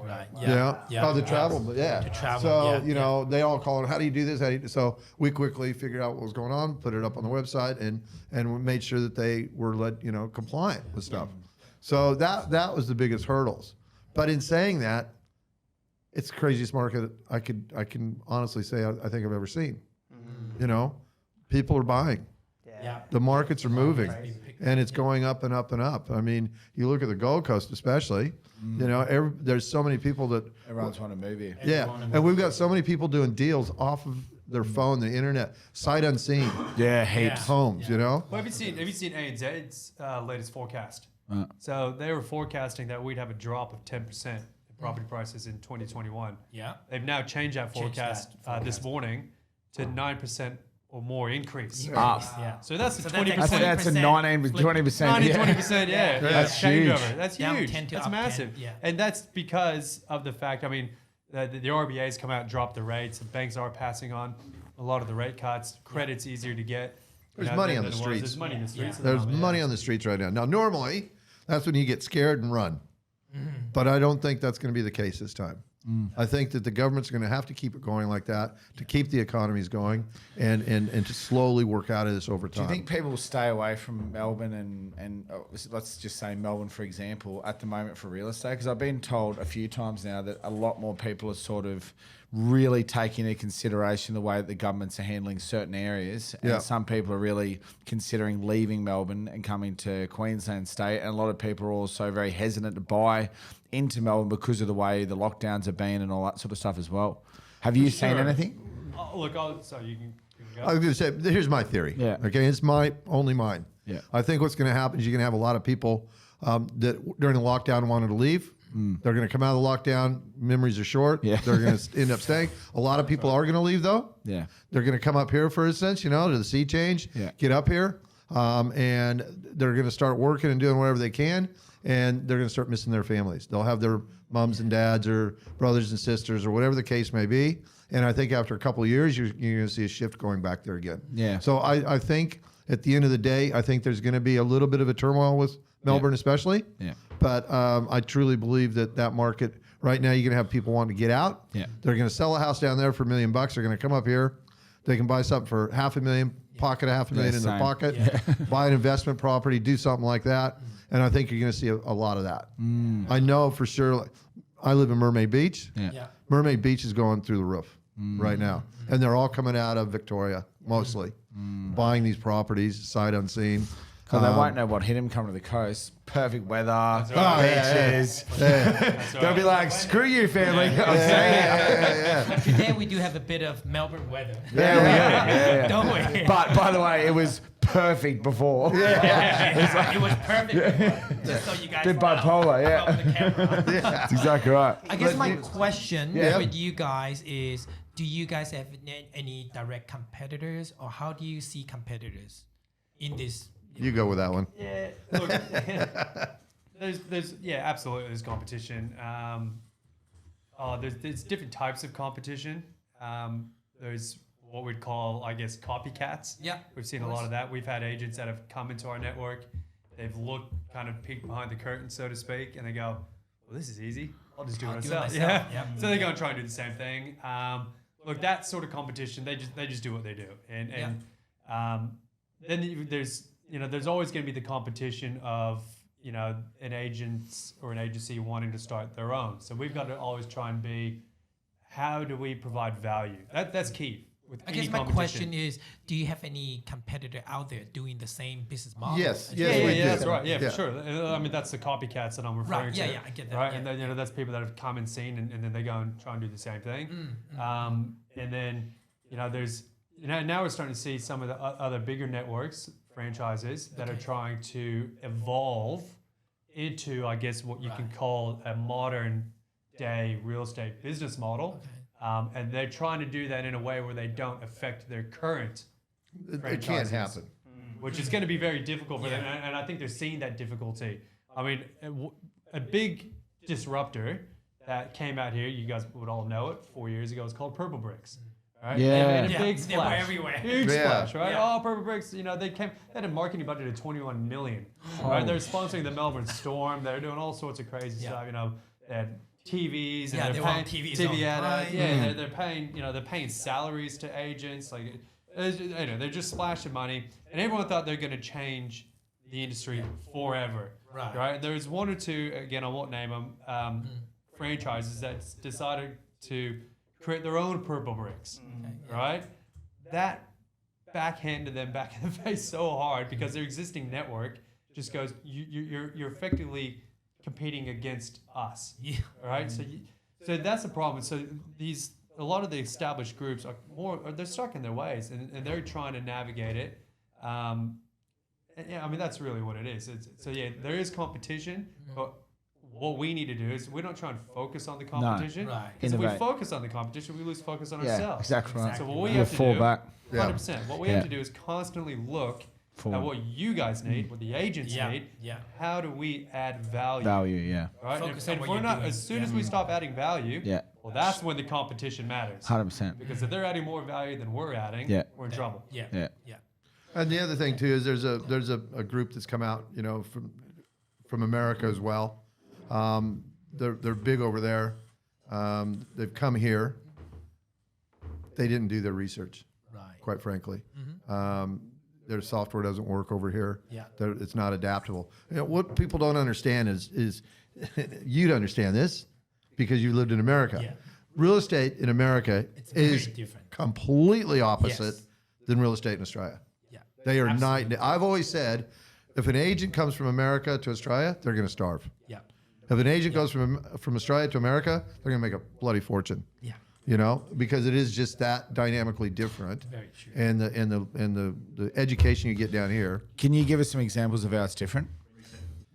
Right. Oh, the travel, but To travel, So you know, they all call it. How do you do this? So we quickly figured out what was going on, put it up on the website, and we made sure that they were compliant with stuff. So that was the biggest hurdles. But in saying that, it's the craziest market I can honestly say I think I've ever seen. You know, people are buying. The markets are moving, and it's going up and up and up. I mean, you look at the Gold Coast, especially. You know, there's so many people that Everyone's wanting to move here. and we've got so many people doing deals off of their phone, the internet, sight unseen. Homes. You know. Well, have you seen ANZ's latest forecast? So they were forecasting that we'd have a drop of 10% in property prices in 2021. They've now changed that forecast this morning to 9% or more increase. So that's a 20%. That's a 19, 20%. 20%, yeah. That's changeover. huge. That's Down huge. 10 to That's up 10, massive. yeah. And that's because of the fact, I mean, the RBA's come out and dropped the rates. The banks are passing on a lot of the rate cuts. Credit's easier to get. There's you know, money than on the there was. streets. There's money in the streets. at the There's moment, money yeah. on the streets right now. Now, normally, that's when you get scared and run. But I don't think that's going to be the case this time. I think that the government's going to have to keep it going like that to keep the economies going and to slowly work out of this over Do time. you think people will stay away from Melbourne and let's just say Melbourne, for example, at the moment for real estate? Because I've been told a few times now that a lot more people are sort of really taking into consideration the way that the governments are handling certain areas. And Yeah. some people are really considering leaving Melbourne and coming to Queensland state. And a lot of people are also very hesitant to buy into Melbourne because of the way the lockdowns have been and all that sort of stuff as well. Have you seen Sure. anything? Look, so you can go. I was going to say, here's my theory. Yeah. Okay, it's only mine. Yeah. I think what's going to happen is you're going to have a lot of people that during the lockdown wanted to leave. They're going to come out of the lockdown. Memories are short. Yeah. They're going to end up staying. A lot of people are going to leave though. Yeah. They're going to come up here for instance, to the sea change. Yeah. Get up here, and they're going to start working and doing whatever they can, and they're going to start missing their families. They'll have their mums and dads or brothers and sisters or whatever the case may be. And I think after a couple of years, you're going to see a shift going back there again. Yeah. So I think at the end of the day, I think there's going to be a little bit of a turmoil with Melbourne, especially. Yeah. But I truly believe that market right now, you're going to have people wanting to get out. Yeah. They're going to sell a house down there for $1 million. They're going to come up here. They can buy something for $500,000, pocket $500,000 in their same. pocket, buy an investment property, do something like that. And I think you're going to see a lot of that. I know for sure. Like, I live in Mermaid Beach. Yeah. Yeah. Mermaid Beach is going through the roof right now. And they're all coming out of Victoria, mostly, buying these properties, sight unseen. Because they won't know what hit him coming to the coast. Perfect weather, right. beaches. That's They'll be right. like, screw you, family. I'm saying. Today we do have a bit of Melbourne weather. Yeah. Don't we? But by the way, it was perfect before. It was perfect. Just so you guys Bit know. bipolar, yeah. From the camera. That's exactly right. I guess my question Yeah. with you guys is, do you guys have any direct competitors, or how do you see competitors in this? You go with that one. Yeah, look, there's absolutely there's competition. There's different types of competition. There's what we'd call, I guess, copycats. Yeah, We've seen a lot of that. We've had agents that have come into our network. They've looked, kind of peeked behind the curtain, so to speak, and they go, "Well, this is easy. I'll just do it I'll do it myself." myself, Yeah. yeah. So they go and try and do the same thing. Look, that sort of competition, they just do what they do, and then there's always going to be the competition of an agent or an agency wanting to start their own. So we've got to always try and be, how do we provide value? That's key. With I any guess my competition. question is, do you have any competitor out there doing the same business model? Yes, as yes, you? we do. That's right. Yeah, Yeah. for sure. I mean, that's the copycats that I'm referring Right, to. yeah, I get that, Right, yeah. and then that's people that have come and seen, and then they go and try and do the same thing. And then there's now we're starting to see some of the other bigger networks, franchises that are trying to evolve into, I guess, what you can call a modern day real estate business model. And they're trying to do that in a way where they don't affect their current It can't franchises, happen. which is going to be very difficult for them. And I think they're seeing that difficulty. I mean, a big disruptor that came out here, you guys would all know it, 4 years ago, it's called Purple Bricks. Right? Yeah. They made a Yeah, big they were splash. everywhere. Huge Yeah. splash, right? Yeah. Oh, Purple Bricks, they had a marketing budget of 21 million. Right? They're sponsoring the Melbourne Storm. They're doing all sorts of crazy stuff. They had TVs, and Yeah, they're they were on paying TVs TV all the ad. time. Yeah, they're paying. They're paying salaries to agents. Like, they're just splashing money, and everyone thought they're going to change the industry forever. Right. There's one or two. Again, I won't name them. Franchises that decided to create their own Purple Bricks. Right. That backhanded them back in the face so hard because their existing network just goes. You're effectively competing against us. Yeah. Right. So that's the problem. So a lot of the established groups they're stuck in their ways and they're trying to navigate it. And yeah, I mean that's really what it is. There is competition, but what we need to do is we don't try and focus on the competition. Right. Because if we Innovate. focus on the competition, we lose focus on Yeah, ourselves. exactly right. So what we We'll have to fall do, back. 100%. What we Yeah. have to do is constantly look Forward. at what you guys need, what the agents Yeah. need. Yeah. How do we add value? Value, yeah. Right? Focus And on if what we're you're not, doing. as soon as we stop adding value, Yeah. well, that's when the competition matters. 100%. Because if they're adding more value than we're adding, Yeah. we're in trouble. Yeah. Yeah. Yeah. And the other thing too is there's a group that's come out, you know, from America as well. They're big over there. They've come here. They didn't do their research, Right. quite frankly. Their software doesn't work over here. Yeah. It's not adaptable. You know, what people don't understand is you'd understand this because you lived in America. Yeah. Real estate in America It's very is different. completely opposite Yes. than real estate in Australia. Yeah. They are Absolutely. night and day. I've always said, if an agent comes from America to Australia, they're going to starve. Yeah. If an agent goes from Australia to America, they're going to make a bloody fortune. Yeah. You know, because it is just that dynamically different. Very true. And the education you get down here. Can you give us some examples of how it's different?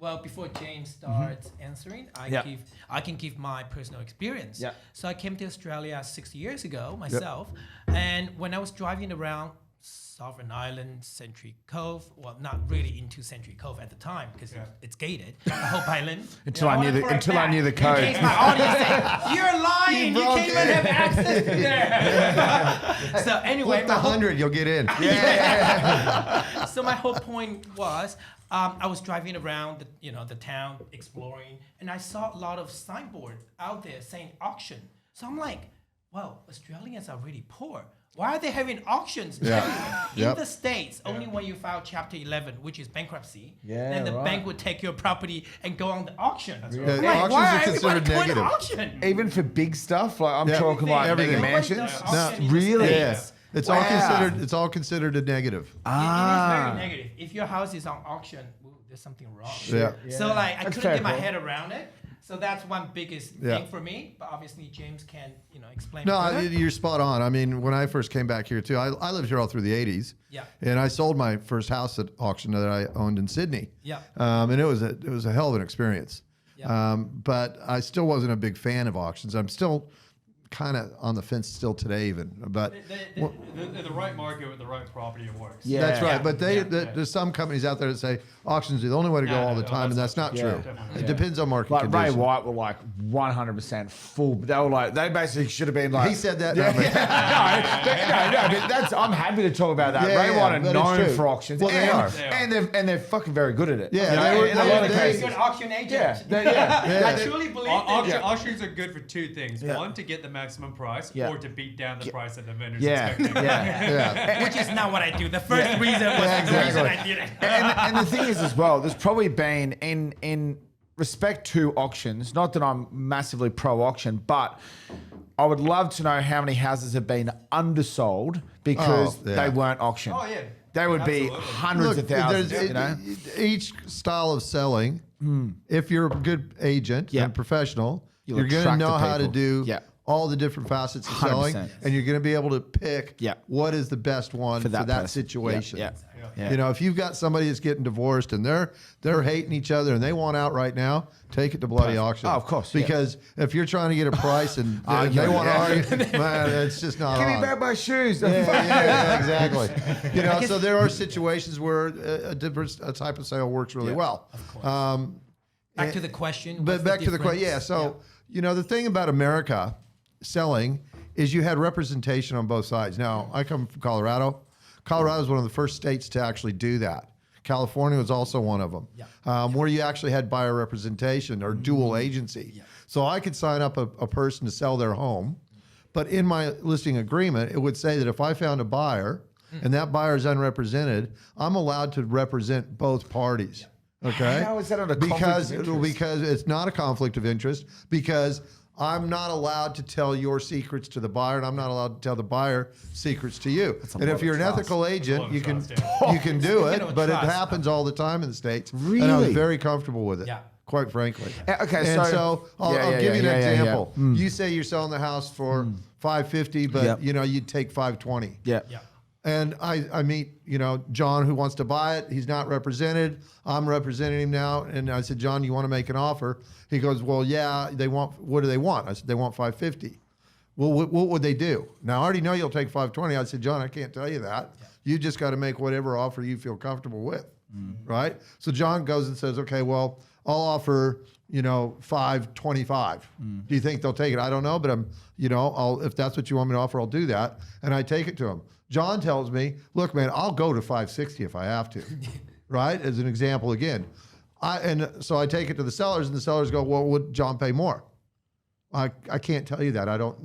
Well, before James starts answering, Yeah. I can give my personal experience. Yeah. So I came to Australia 6 years ago myself, and when I was driving around Sovereign Island, Century Cove, well, not really into Century Cove at the time because it's gated. The Hope Island. Until I knew the code. In case my audience say, "You're lying, you can't even have access to there." So anyway, Flip the my whole- 100, you'll get in. so my whole point was, I was driving around the town exploring, and I saw a lot of signboards out there saying auction. So I'm like, well, Australians are really poor. Why are they having auctions everywhere? Yep. In the States, only when you file Chapter 11, which is bankruptcy, Yeah, then the right. bank would take your property and go on the auction. Yeah, I'm like, auctions why are are everybody considered doing negative. auction? Even for big stuff, like I'm Yeah. talking like Everything. mega Nobody mansions. does auction in the Really? States. Yeah. It's Wow. all considered a negative. It is Ah. very negative. If your house is on auction, ooh, there's something wrong. Yeah. So like I That's couldn't fair get my call. head around it. So that's one biggest Yeah. thing for me. But obviously James can explain. No, further. you're spot on. I mean, when I first came back here too, I lived here all through the 80s. Yeah. And I sold my first house at auction that I owned in Sydney. Yeah. And it was a hell of an experience. Yeah. But I still wasn't a big fan of auctions. I'm still kind of on the fence still today even. But The right market with the right property, it works. Yeah. that's right. But Yeah. there's some companies out there that say auctions are the only way to go No, all no, the no, time, and that's that's not not true. true. Definitely. It depends on market Like Ray conditions. White were like 100% full. They basically should have been like. He said that. Yeah, no, but- no, but that's. I'm happy to talk about that. Yeah, Ray yeah, White are but it's known true. for auctions. Well, they and, are. and they're fucking very good at it. Yeah, You know, they were- in a they- lot of they- Very cases. good auction agent. Yeah. I truly believe that. Auctions are good for two things. Yeah. One, to get the maximum price, Yeah. or to beat down the price that the vendor's Yeah, expecting. yeah. Which is not what I do. The first reason was the reason I did it. And the thing is as well, there's probably been in respect to auctions, not that I'm massively pro auction, but I would love to know how many houses have been undersold because Oh, yeah. they weren't auctioned. Oh, yeah. They would be Absolutely. hundreds of thousands, there's- you know? each style of selling, if you're a good agent Yeah. and professional, You'll you're going to attract know the how to people. do Yeah. all the different facets of selling, 100%. and you're going to be able to pick Yeah. what is the best one for that, person. situation. Yeah. You know, if you've got somebody that's getting divorced and they're hating each other and they want out right now, take it to bloody auction. Oh, of course, yeah. Because if you're trying to get a price and they Arguing, want to yeah. argue, man, it's just not Give me on. back my shoes. Yeah, exactly. You know, so there are situations where a type of sale works really well. Of course. Um, Back to the question. but what's back to the question, difference? So you know, the thing about America selling is you had representation on both sides. Now, I come from Colorado. Colorado is one of the first states to actually do that. California was also one of them, where you actually had buyer representation or dual agency. Yeah. So I could sign up a person to sell their home, but in my listing agreement, it would say that if I found a buyer and that buyer is unrepresented, I'm allowed to represent both parties. Okay. How is that not a conflict because of interest? because it's not a conflict of interest because I'm not allowed to tell your secrets to the buyer, and I'm not allowed to tell the buyer secrets to you. And lot if of you're an trust. ethical agent, of you can trust, yeah. you can do Speaking it, of but trust, it happens all the time in the States. And I was Really? very comfortable with it. Yeah. Quite frankly. Okay, And so- so I'll Yeah, give you an yeah, yeah. example. You say you're selling the house for $550, but Yep. you know you'd take $520. Yeah. Yeah. And I meet, you know, John who wants to buy it. He's not represented. I'm representing him now. And I said, John, you want to make an offer? He goes, well, yeah, what do they want? I said, they want $550. Well, what would they do? Now, I already know you'll take $520. I said, John, I can't tell you that. You just got to make whatever offer you feel comfortable with, right? So John goes and says, okay, well, I'll offer, you know, $525. Do you think they'll take it? I don't know, but if that's what you want me to offer, I'll do that. And I take it to him. John tells me, look, man, I'll go to 560 if I have to, right? As an example again. So I take it to the sellers, and the sellers go, well, would John pay more? I can't tell you that. I don't.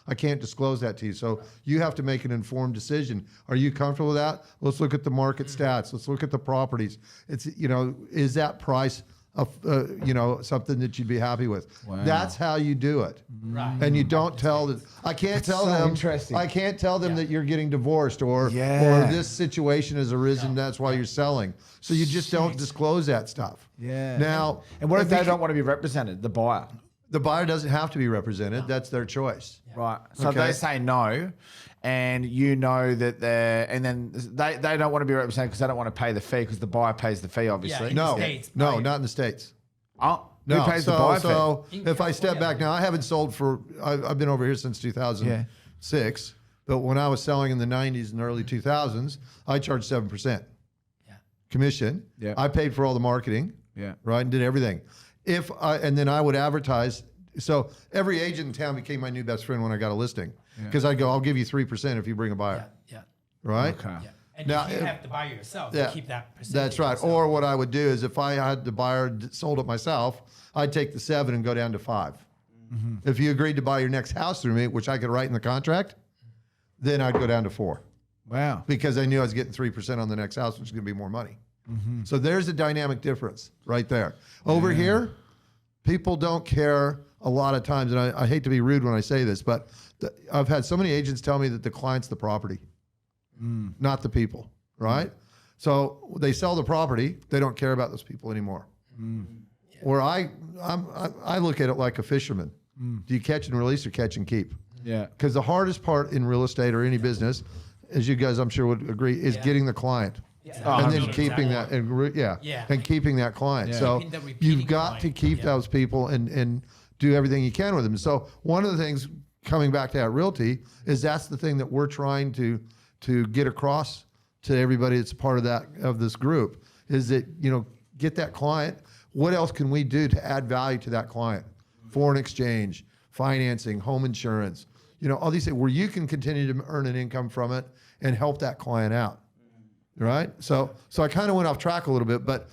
I can't disclose that to you. So you have to make an informed decision. Are you comfortable with that? Let's look at the market stats. Let's look at the properties. It's is that price something that you'd be happy with? Wow. That's how you do it. Right. And you don't tell them. I can't tell so them. interesting. I can't tell them that you're getting divorced or this situation has arisen. That's why you're selling. So you just don't disclose that stuff. Yeah. Now, And what if they don't want to be represented, the buyer? the buyer doesn't have to be represented. That's their choice. Right. So Okay. they say no, and you know that and then they don't want to be represented because they don't want to pay the fee because the buyer pays the fee, obviously. Yeah, No, States, no, buyer. not in the States. Oh, No, who pays the buyer fee? so In if I step California. back now, I haven't sold I've been over here since 2006. But when I was selling in the 90s and early 2000s, I charged 7% commission. Yeah. I paid for all the marketing, Yeah. right, and did everything. And then I would advertise. So every agent in town became my new best friend when I got a listing because I go, I'll give you 3% if you bring a buyer, Yeah. right? Okay. Yeah. And Now, you if- have to buy yourself Yeah, to keep that percentage. That's right. yourself. Or what I would do is if I had the buyer sold it myself, I'd take the 7 and go down to 5. If you agreed to buy your next house through me, which I could write in the contract, then I'd go down to 4 Wow. because I knew I was getting 3% on the next house, which is going to be more money. So there's a dynamic difference right there. Over here, people don't care a lot of times, and I hate to be rude when I say this, but I've had so many agents tell me that the client's the property, not the people, right? So they sell the property, they don't care about those people anymore. Where I look at it like a fisherman. Do you catch and release or catch and keep? Yeah. Because the hardest part in real estate or any business, as you guys I'm sure would agree, is getting the client. Yeah. And then 100%. keeping that Yeah. and keeping that client. Yeah. So Keeping the repeating you've got to client. keep Yeah. those people and do everything you can with them. So one of the things coming back to that Realty is that's the thing that we're trying to get across to everybody that's part of this group is that get that client. What else can we do to add value to that client? Foreign exchange, financing, home insurance, all these things where you can continue to earn an income from it and help that client out. Right. So I kind of went off track a little bit, but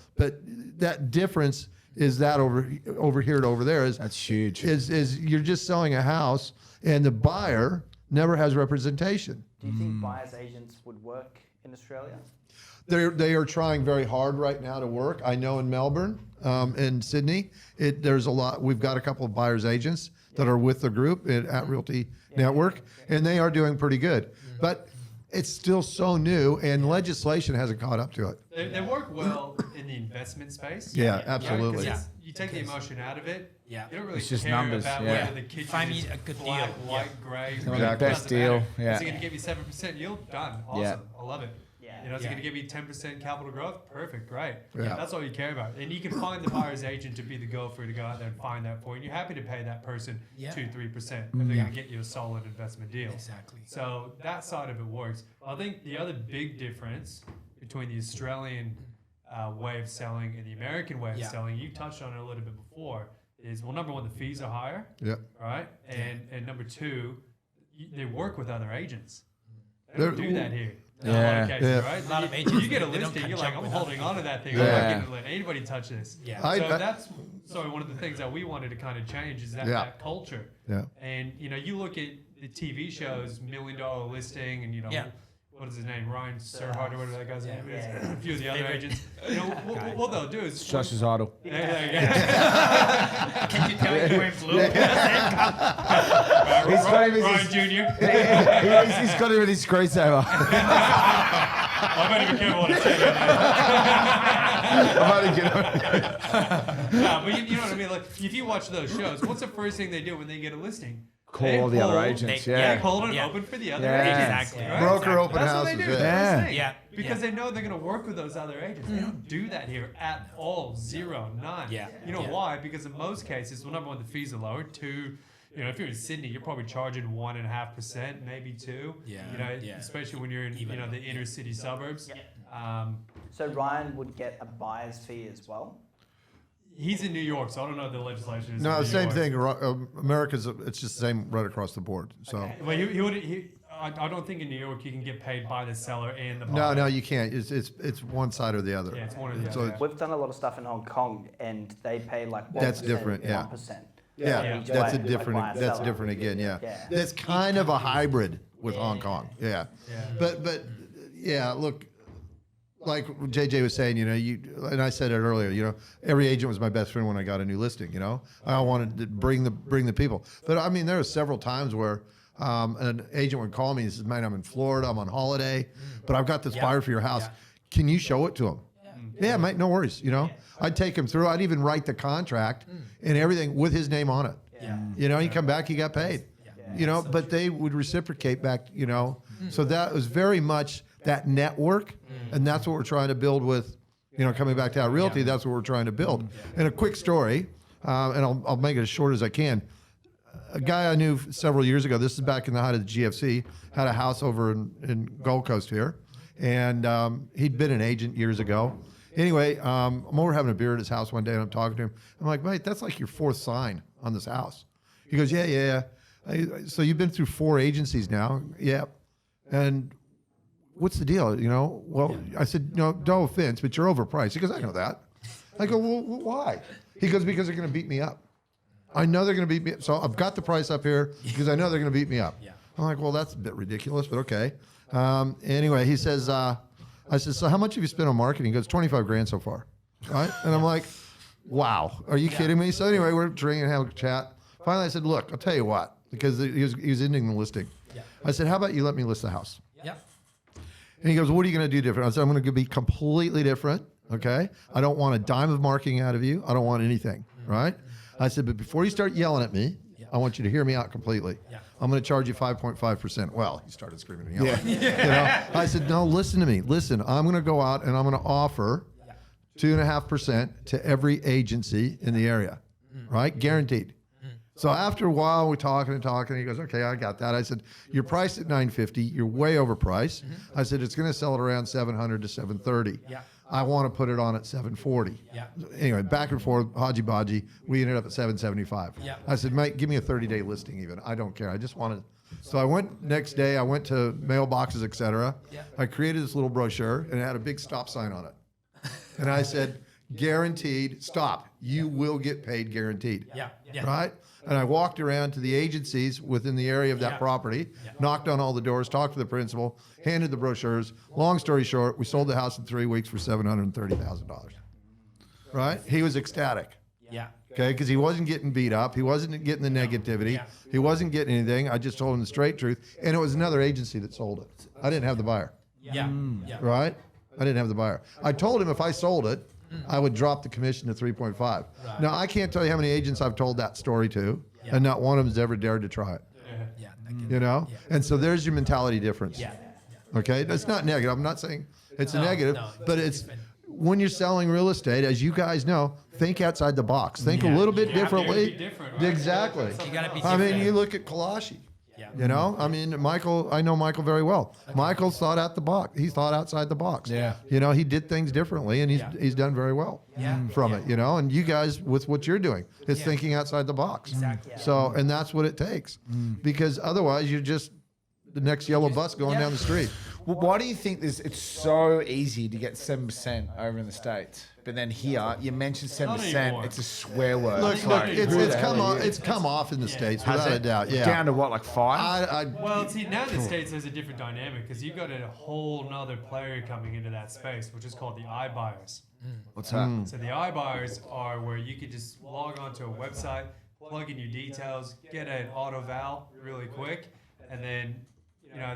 that difference is that over here to over there That's huge. is you're just selling a house and the buyer never has representation. Do you think buyer's agents would work in Australia? They are trying very hard right now to work. I know in Melbourne, in Sydney, there's a lot. We've got a couple of buyer's agents that are with the group at Realty Network, and they are doing pretty good. But it's still so new, and legislation hasn't caught up to it. They work well in the investment space. Yeah, absolutely. Because you take the emotion out of it. Yeah. You don't really It's just care numbers, about yeah. whether the kitchen Find me is a good black, deal. white, grey. the It best doesn't deal, matter. yeah. Is it going to give you 7% yield? Done. Awesome. Yeah. I love it. Yeah. Is it going to give you 10% capital growth? Perfect. Great. Yeah. That's all you care about. And you can find the buyer's agent to be the go-for to go out there and find that for you. You're happy to pay that person 2-3% if they're going to get you a solid investment deal. Exactly. So that side of it works. I think the other big difference between the Australian way of selling and the American way of Yeah. selling, you touched on it a little bit before, is, well, number one, the fees are higher, Yeah. right? And number two, they work with other agents. They don't They're- do that here. In a Yeah. lot of cases, Yeah. right? A lot of You- agents, you get a they don't listing, you're like, jump I'm with holding other on to that thing. Yeah. I'm not going to let anybody touch this. Yeah. So I- that's one of the things that we wanted to kind of change is that, Yeah. that culture. Yeah. And you look at the TV shows, $1 Million Listing, and Yeah. what is his name, Ryan Serhart or whatever that guy's name is. Yeah. A few of the other Favorite agents. What they'll do is Josh is idle. There you go. Can you tell you wearing blue? He's got him Ryan his, Jr. he's got him with his screensaver. I better be careful what I say. I'm only kidding. No, but you know what I mean. Like if you watch those shows, what's the first thing they do when they get a listing? Call They all the other hold- agents. they- Yeah. They hold it Yeah. open for the other Yeah. agents. Exactly. right? Broker open That's what houses. they do. Yeah. The Yeah. first thing. Yeah. Because they know they're going to work with those other agents. They don't do that here at all. Zero. None. Yeah. You know Yeah. why? Because in most cases, well, number one, the fees are lower. Two, if you're in Sydney, you're probably charging 1.5%, maybe 2%. Yeah. Yeah. Especially when you're in Even the inner city suburbs. So Ryan would get a buyer's fee as well? He's in New York, so I don't know what the legislation is. No, in New same York. thing. America's it's just the same right across the board. So Okay. Well, I don't think in New York you can get paid by the seller and the buyer. No, no, you can't. It's one side or the other. Yeah, it's one or the So other. We've done a lot of stuff in Hong Kong, and they pay like 1%, That's different, yeah. 1%. Yeah, Each that's a way, different. like, That's seller. different again. Yeah, Yeah. that's kind of a hybrid with Hong Kong. Yeah, but yeah, look, like JJ was saying, and I said it earlier. Every agent was my best friend when I got a new listing. I wanted to bring the people. But I mean, there were several times where an agent would call me and says, "Man, I'm in Florida. I'm on holiday, but I've got this buyer for your house. Can you show it to him?" Yeah, mate, no worries. I'd take him through. I'd even write the contract and everything with his name on it. He come back, he got paid. But they would reciprocate back. So that was very much that network, and that's what we're trying to build with. Coming back to our Realty, that's what we're trying to build. And a quick story, and I'll make it as short as I can. A guy I knew several years ago. This is back in the height of the GFC. Had a house over in Gold Coast here, and he'd been an agent years ago. Anyway, I'm over having a beer at his house one day, and I'm talking to him. I'm like, "Mate, that's like your fourth sign on this house." He goes, "Yeah. So you've been through 4 agencies now?" "Yeah." "And what's the deal?" Well, I said, "No offense, but you're overpriced." He goes, "I know that." I go, "Well, why?" He goes, "Because they're going to beat me up. I know they're going to beat me up. So I've got the price up here because I know they're going to beat me up." I'm like, "Well, that's a bit ridiculous, but okay." Anyway, he says, I said, "So how much have you spent on marketing?" He goes, $25,000 so far. Right? And I'm like, "Wow, are you kidding me?" So anyway, we're drinking and having a chat. Finally, I said, "Look, I'll tell you what," because he was ending the listing. I said, "How about you let me list the house?" And he goes, "What are you going to do different?" I said, "I'm going to be completely different. Okay. I don't want a dime of marketing out of you. I don't want anything." Right? I said, "But before you start yelling at me, I want you to hear me out completely. I'm going to charge you 5.5%. Well, he started screaming and yelling. I said, "No, listen to me. Listen, I'm going to go out and I'm going to offer 2.5% to every agency in the area, right? Guaranteed." So after a while, we're talking and talking. He goes, "Okay, I got that." I said, "You're priced at $950. You're way overpriced." I said, "It's going to sell at around $700 to $730. I want to put it on at $740. Anyway, back and forth, Haji Baji. We ended up at $775. I said, "Mate, give me a 30-day listing even. I don't care. I just wanted." So I went next day. I went to mailboxes, etc. I created this little brochure, and it had a big stop sign on it. And I said, "Guaranteed, stop. You will get paid guaranteed." Right? And I walked around to the agencies within the area of that property, knocked on all the doors, talked to the principal, handed the brochures. Long story short, we sold the house in 3 weeks for $730,000. Right? He was ecstatic. Okay, because he wasn't getting beat up. He wasn't getting the negativity. He wasn't getting anything. I just told him the straight truth. And it was another agency that sold it. I didn't have the buyer. Right? I didn't have the buyer. I told him if I sold it, I would drop the commission to 3.5. Now, I can't tell you how many agents I've told that story to, and not one of them has ever dared to try it. And so there's your mentality difference. Okay? That's not negative. I'm not saying it's a negative, but it's when you're selling real estate, as you guys know, think outside the box. Think a little bit differently. Different, right? Exactly. You gotta be I mean, different. you look at Kalashi. I mean, Michael, I know Michael very well. Michael's thought out the box. He thought outside the box. He did things differently, and he's done very well from it, and you guys, with what you're doing, is thinking outside the box. Exactly. So, and that's what it takes, because otherwise you're just the next yellow bus going down the street. Well, why do you think it's so easy to get 7% over in the States? But then here, you mentioned 7%, anymore. it's a swear word. Look, It's like, who the hell are you? it's come off in the States Has without it? a doubt. Yeah. Down to what, like 5? Well, see, now in the States, there's a different dynamic because you've got a whole nother player coming into that space, which is called the iBuyers. What's that? So the iBuyers are where you could just log onto a website, plug in your details, get an auto val really quick, and then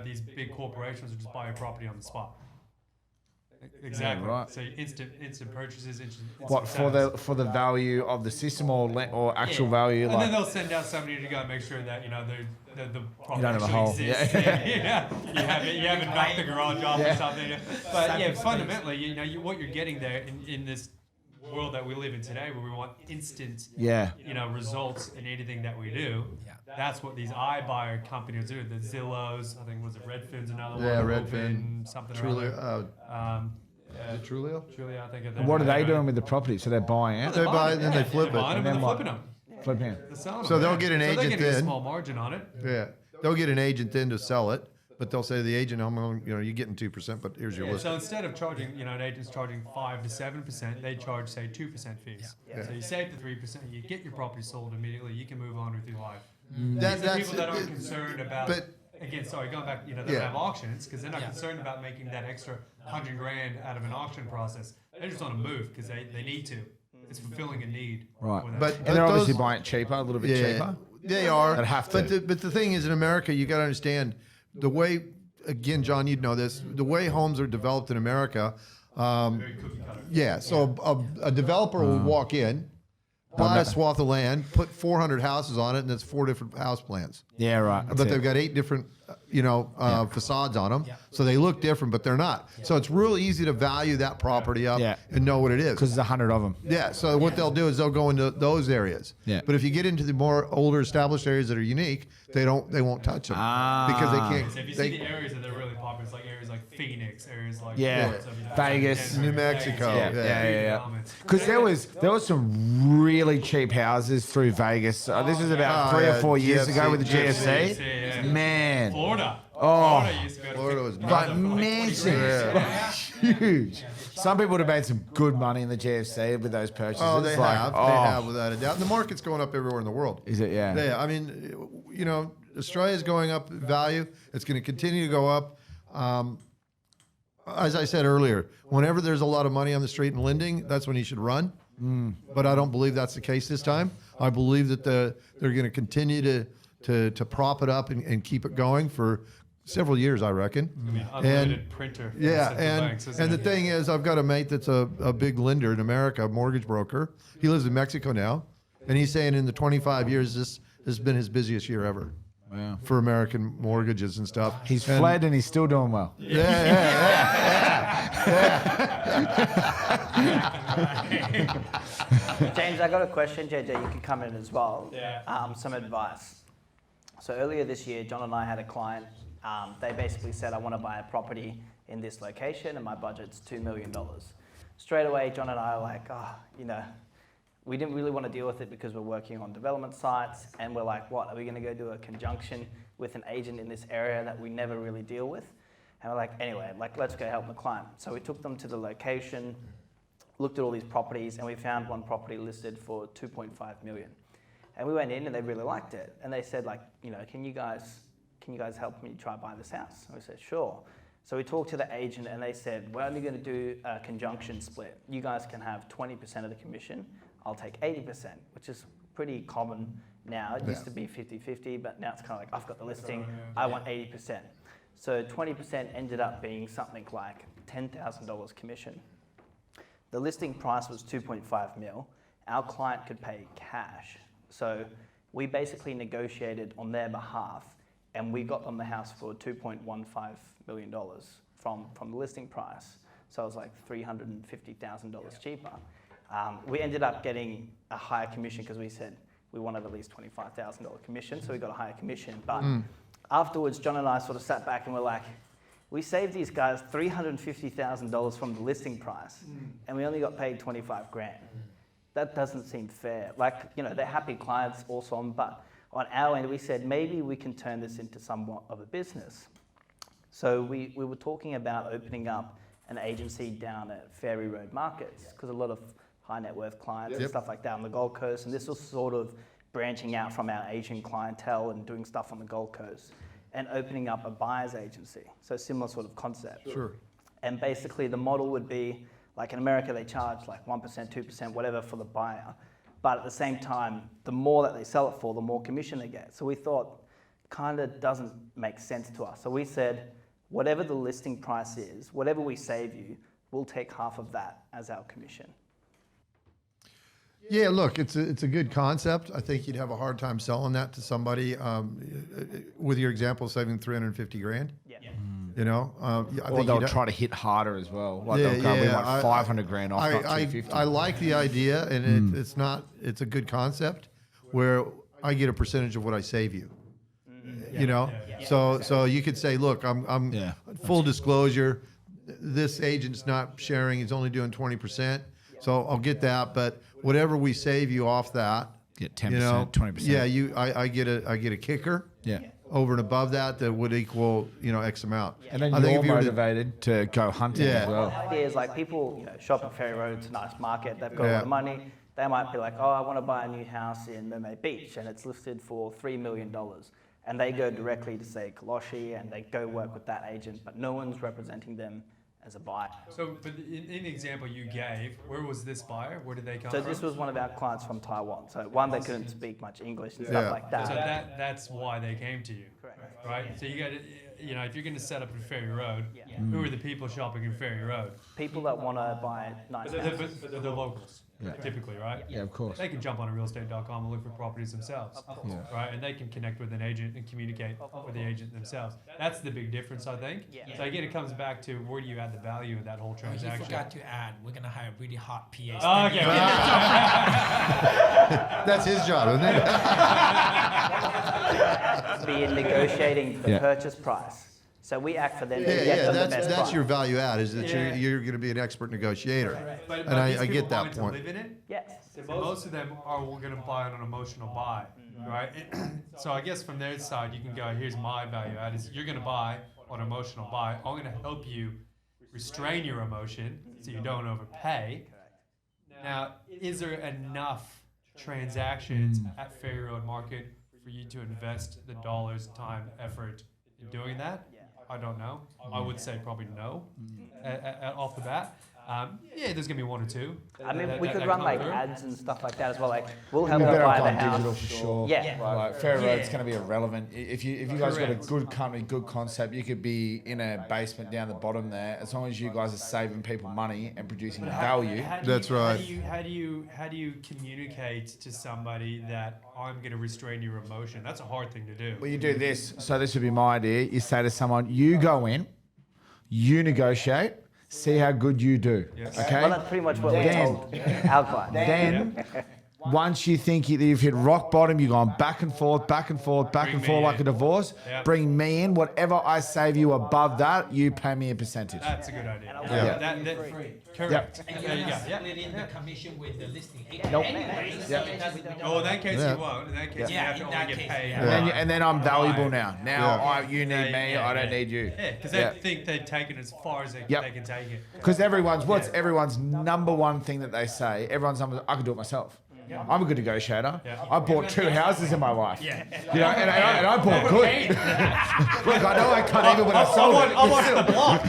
these big corporations will just buy a property on the spot. Exactly. right. So instant purchases, instant What, sales. for the value of the system or actual value? And Like, then they'll send out somebody to go and make sure that the property don't have a actually hole. exists. You haven't knocked the garage off or something. But fundamentally, what you're getting there in this world that we live in today, where we want instant, results in anything that we do. That's what these iBuyer companies do. The Zillows, I think was it Redfin's another one. Redfin, something Truly, or other. is it Trulio? Truly, I think. what are they doing with the property? So they're buying it, They buy it and then they flip They're buying it. them and then they're what? flipping them. flipping. They're selling So them. they'll get an So they're agent getting a in. small margin on it. Yeah. They'll get an agent in to sell it, but they'll say to the agent, I'm going, you're getting 2%, but here's your Yeah, list. so instead of charging, an agent's charging 5 to 7%, they charge say 2% fees. Yeah. So you save the 3%, you get your property sold immediately, you can move on with your life. That- These are people that aren't concerned about. but- Again, sorry, going back, they don't Yeah. have auctions because they're not Yeah. concerned about making that extra $100,000 out of an auction process. They just want to move because they need to. It's fulfilling a need. Right. for them. But- And they're obviously those- buying it cheaper, a little bit cheaper. They are. They'd have But to. but the thing is, in America, you got to understand the way. Again, John, you'd know this. The way homes are developed in America. Very cookie cutter. Yeah. So a developer will walk in, buy a swath of land, put 400 houses on it, and it's 4 different house plans. Yeah, right. But they've got 8 different, facades on them, Yeah. so they look different, but they're not. So it's real easy to value that property up Yeah. and know what it is. because there's 100 of them. Yeah. So what they'll do is they'll go into those areas. Yeah. But if you get into the more older established areas that are unique, they won't touch them because they can't. So if you they- see the areas that are really popular, it's like areas like Phoenix, areas like Yeah. parts of, Vegas. Denver, New Mexico, Vegas, yeah. elements. Because there was some really cheap houses through Vegas. This was about 3 or 4 years GFC, ago with the GFC, GFC. yeah. Man, Florida. Oh. Florida used to go to Florida was like $50,000 for like 20 mansions, grand. like, huge. Some people would have made some good money in the GFC with those purchases. Oh, they Like, have. oh. They have, without a doubt. And the market's going up everywhere in the world. Is it? Yeah. Yeah. I mean, Australia's going up in value. It's going to continue to go up. As I said earlier, whenever there's a lot of money on the street in lending, that's when you should run. But I don't believe that's the case this time. I believe that they're going to continue to prop it up and keep it going for several years, I reckon. Unlimited printer. for Yeah, central banks, isn't and the it? thing is, I've got a mate that's a big lender in America, a mortgage broker. He lives in Mexico now, and he's saying in the 25 years, this has been his busiest year ever Wow. for American mortgages and stuff. He's And- fled and he's still doing well. James, I got a question. JJ, you can come in as well. Yeah. Some advice. So earlier this year, John and I had a client. They basically said, I want to buy a property in this location and my budget's $2 million. Straight away, John and I are like, we didn't really want to deal with it because we're working on development sites. And we're like, what, are we going to go do a conjunction with an agent in this area that we never really deal with? And we're like, anyway, let's go help the client. So we took them to the location, looked at all these properties, and we found one property listed for 2.5 million. And we went in and they really liked it. And they said, can you guys help me try buy this house? And we said, sure. So we talked to the agent and they said, we're only going to do a conjunction split. You guys can have 20% of the commission. I'll take 80%, which is pretty common now. It used to be 50-50, but now it's kind of like, I've got the listing, I want 80%. So 20% ended up being something like $10,000 commission. The listing price was 2.5 mil. Our client could pay cash. So we basically negotiated on their behalf and we got them the house for $2.15 million from the listing price. So it was like $350,000 cheaper. We ended up getting a higher commission because we said we wanted at least $25,000 commission, so we got a higher commission. But afterwards, John and I sort of sat back and we're like, we saved these guys $350,000 from the listing price, and we only got paid 25 grand. That doesn't seem fair. They're happy clients, awesome, but on our end, we said maybe we can turn this into somewhat of a business. So we were talking about opening up an agency down at Ferry Road Markets, because a lot of high net worth clients and stuff like that on the Gold Coast, and this was sort of branching out from our Asian clientele and doing stuff on the Gold Coast and opening up a buyer's agency. So similar sort of concept. Sure. And basically the model would be, like in America, they charge like 1%, 2%, whatever for the buyer. But at the same time, the more that they sell it for, the more commission they get. So we thought, kind of doesn't make sense to us. So we said, whatever the listing price is, whatever we save you, we'll take half of that as our commission. Yeah, look, it's a good concept. I think you'd have a hard time selling that to somebody. With your example, saving 350 grand. Yeah. I Or think they'll you'd- try to hit harder as well. Like Yeah, they'll go, we yeah, want 500 grand off, not 250. I like the idea, and it's a good concept where I get a percentage of what I save you. So you could say, look, I'm Yeah. full disclosure. This agent's not sharing; he's only doing 20%. So I'll get that, but whatever we save you off that, Get 10%, 20%. Yeah, I get a kicker. Yeah. over and above that would equal, X amount. And then I think you're if you were to- motivated to go hunting Yeah. as well. The idea is like people, shop at Ferry Road, it's a nice market, they've got a lot of money. They might be like, oh, I want to buy a new house in Mermaid Beach and it's listed for $3 million. And they go directly to, say, Kaloshi and they go work with that agent, but no one's representing them as a buyer. So, but in the example you gave, where was this buyer? Where did they come So from? this was one of our clients from Taiwan. So one, they couldn't speak much English and stuff like that. So that's why they came to you. Correct. Right? So you got to, if you're going to set up in Ferry Road, who are the people shopping in Ferry Road? People that want to buy nice houses. But they're locals, typically, right? Yeah, of course. They can jump on realestate.com and look for properties themselves, right? And they can connect with an agent and communicate with the agent themselves. That's the big difference, I think. So again, it comes back to where do you add the value in that whole You transaction? forgot to add, we're gonna hire a really hot PA. Okay. That's his job, isn't it? Be in negotiating the purchase price. So we act for them to get them the best That's price. your value add, is that you're going to be an expert negotiator. But And I these get people that wanting point. to live in it, Yes. most of them are going to buy on an emotional buy, right? So I guess from their side, you can go, here's my value add, is you're going to buy on emotional buy. I'm going to help you restrain your emotion so you don't overpay. Now, is there enough transactions at Ferry Road Market for you to invest the dollars, time, effort in doing that? I don't know. I would say probably no off the bat. There's gonna be one or two. I mean, that- we that could come run like through. ads and stuff like that as well. Like we'll We help them better buy have the gone house. digital for sure. Yeah. Like Ferry Road's Yeah. going to be irrelevant. If you guys got a Correct. good company, good concept, you could be in a basement down the bottom there. As long as you guys are saving people money and producing value. How do That's right. How do you communicate to somebody that I'm gonna restrain your emotion? That's a hard thing to do. Well, you do this. So this would be my idea. You say to someone, you go in, you negotiate, see how good you do. Yes. Okay. Well, that's pretty much what we Dan. told our clients. Then, once you think you've hit rock bottom, you're going back and forth, back and forth, back Bring and me forth like a in. divorce. Yeah. Bring me in. Whatever I save you above that, you pay me a percentage. That's a good idea. Yeah. Correct. And There you you're go. not splitting the commission with the listing agent Nope. anyway. So Yeah. it doesn't- we don't- Oh, in that case Yeah. you won't. In that case you Yeah, have to in only that get case, paid. yeah. And then I'm valuable Right. now. Yeah. You need me. I don't need you. Yeah, because Yeah. they think they've taken as far as they Yep. can take it. Because everyone's number one thing that they say? I can do it myself. I'm a good negotiator. Yeah. I bought 2 houses in my life. Yeah. And I bought good. Look, I know I can't even when I sold it. I watched the block.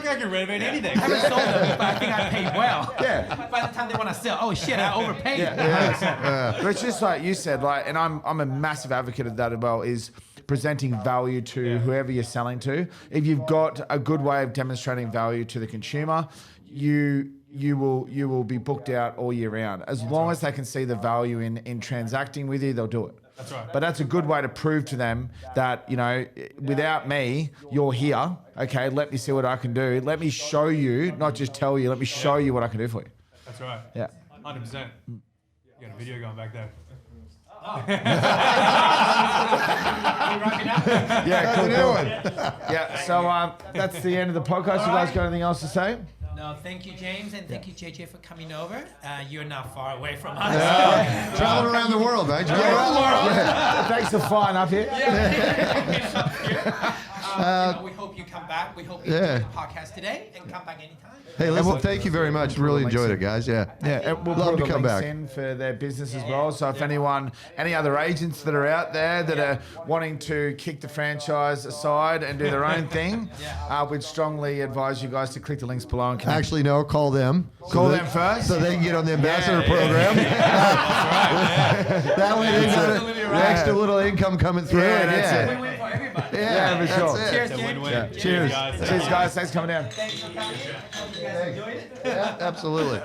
I can renovate anything. I haven't sold them, but I think I paid well. Yeah. By the time they want to sell, oh shit, I overpaid. Yeah. But it's just like you said, and I'm a massive advocate of that as well, is presenting value to whoever you're selling to. If you've got a good way of demonstrating value to the consumer, you will be booked out all year round. As long as they can see the value in transacting with you, they'll do it. That's right. But that's a good way to prove to them that, without me, you're here. Okay, let me see what I can do. Let me show you, not just tell you, let me show you what I can do for you. That's right. Yeah. 100%. You got a video going back there. Yeah, cool. Yeah, so that's the end of the podcast. You guys got anything else to say? No, thank you, James, and thank you, JJ, for coming over. You're not far away from us. Traveling around the world, man. Traveling around the world. Yeah. Thanks for flying up here. We hope you come back. We hope you Yeah. enjoyed the podcast today and come back anytime. Hey, listen, thank you very much. Really enjoyed it, guys. Yeah. Yeah, and we'll Love put to the come links back. in for their business as well. So if any other agents that are out there that are wanting to kick the franchise aside and do their own thing, we'd strongly advise you guys to click the links below and connect. Actually, no, call them. Call them first. So they can get on the ambassador program. That way they got an extra little income coming through. Yeah, and that's it. Win-win for everybody. Yeah, for sure. That's it. Cheers, It's a James. win-win. Cheers. guys. Cheers, guys. Thanks for coming down. Thanks for coming. You guys enjoyed it? Yeah, absolutely.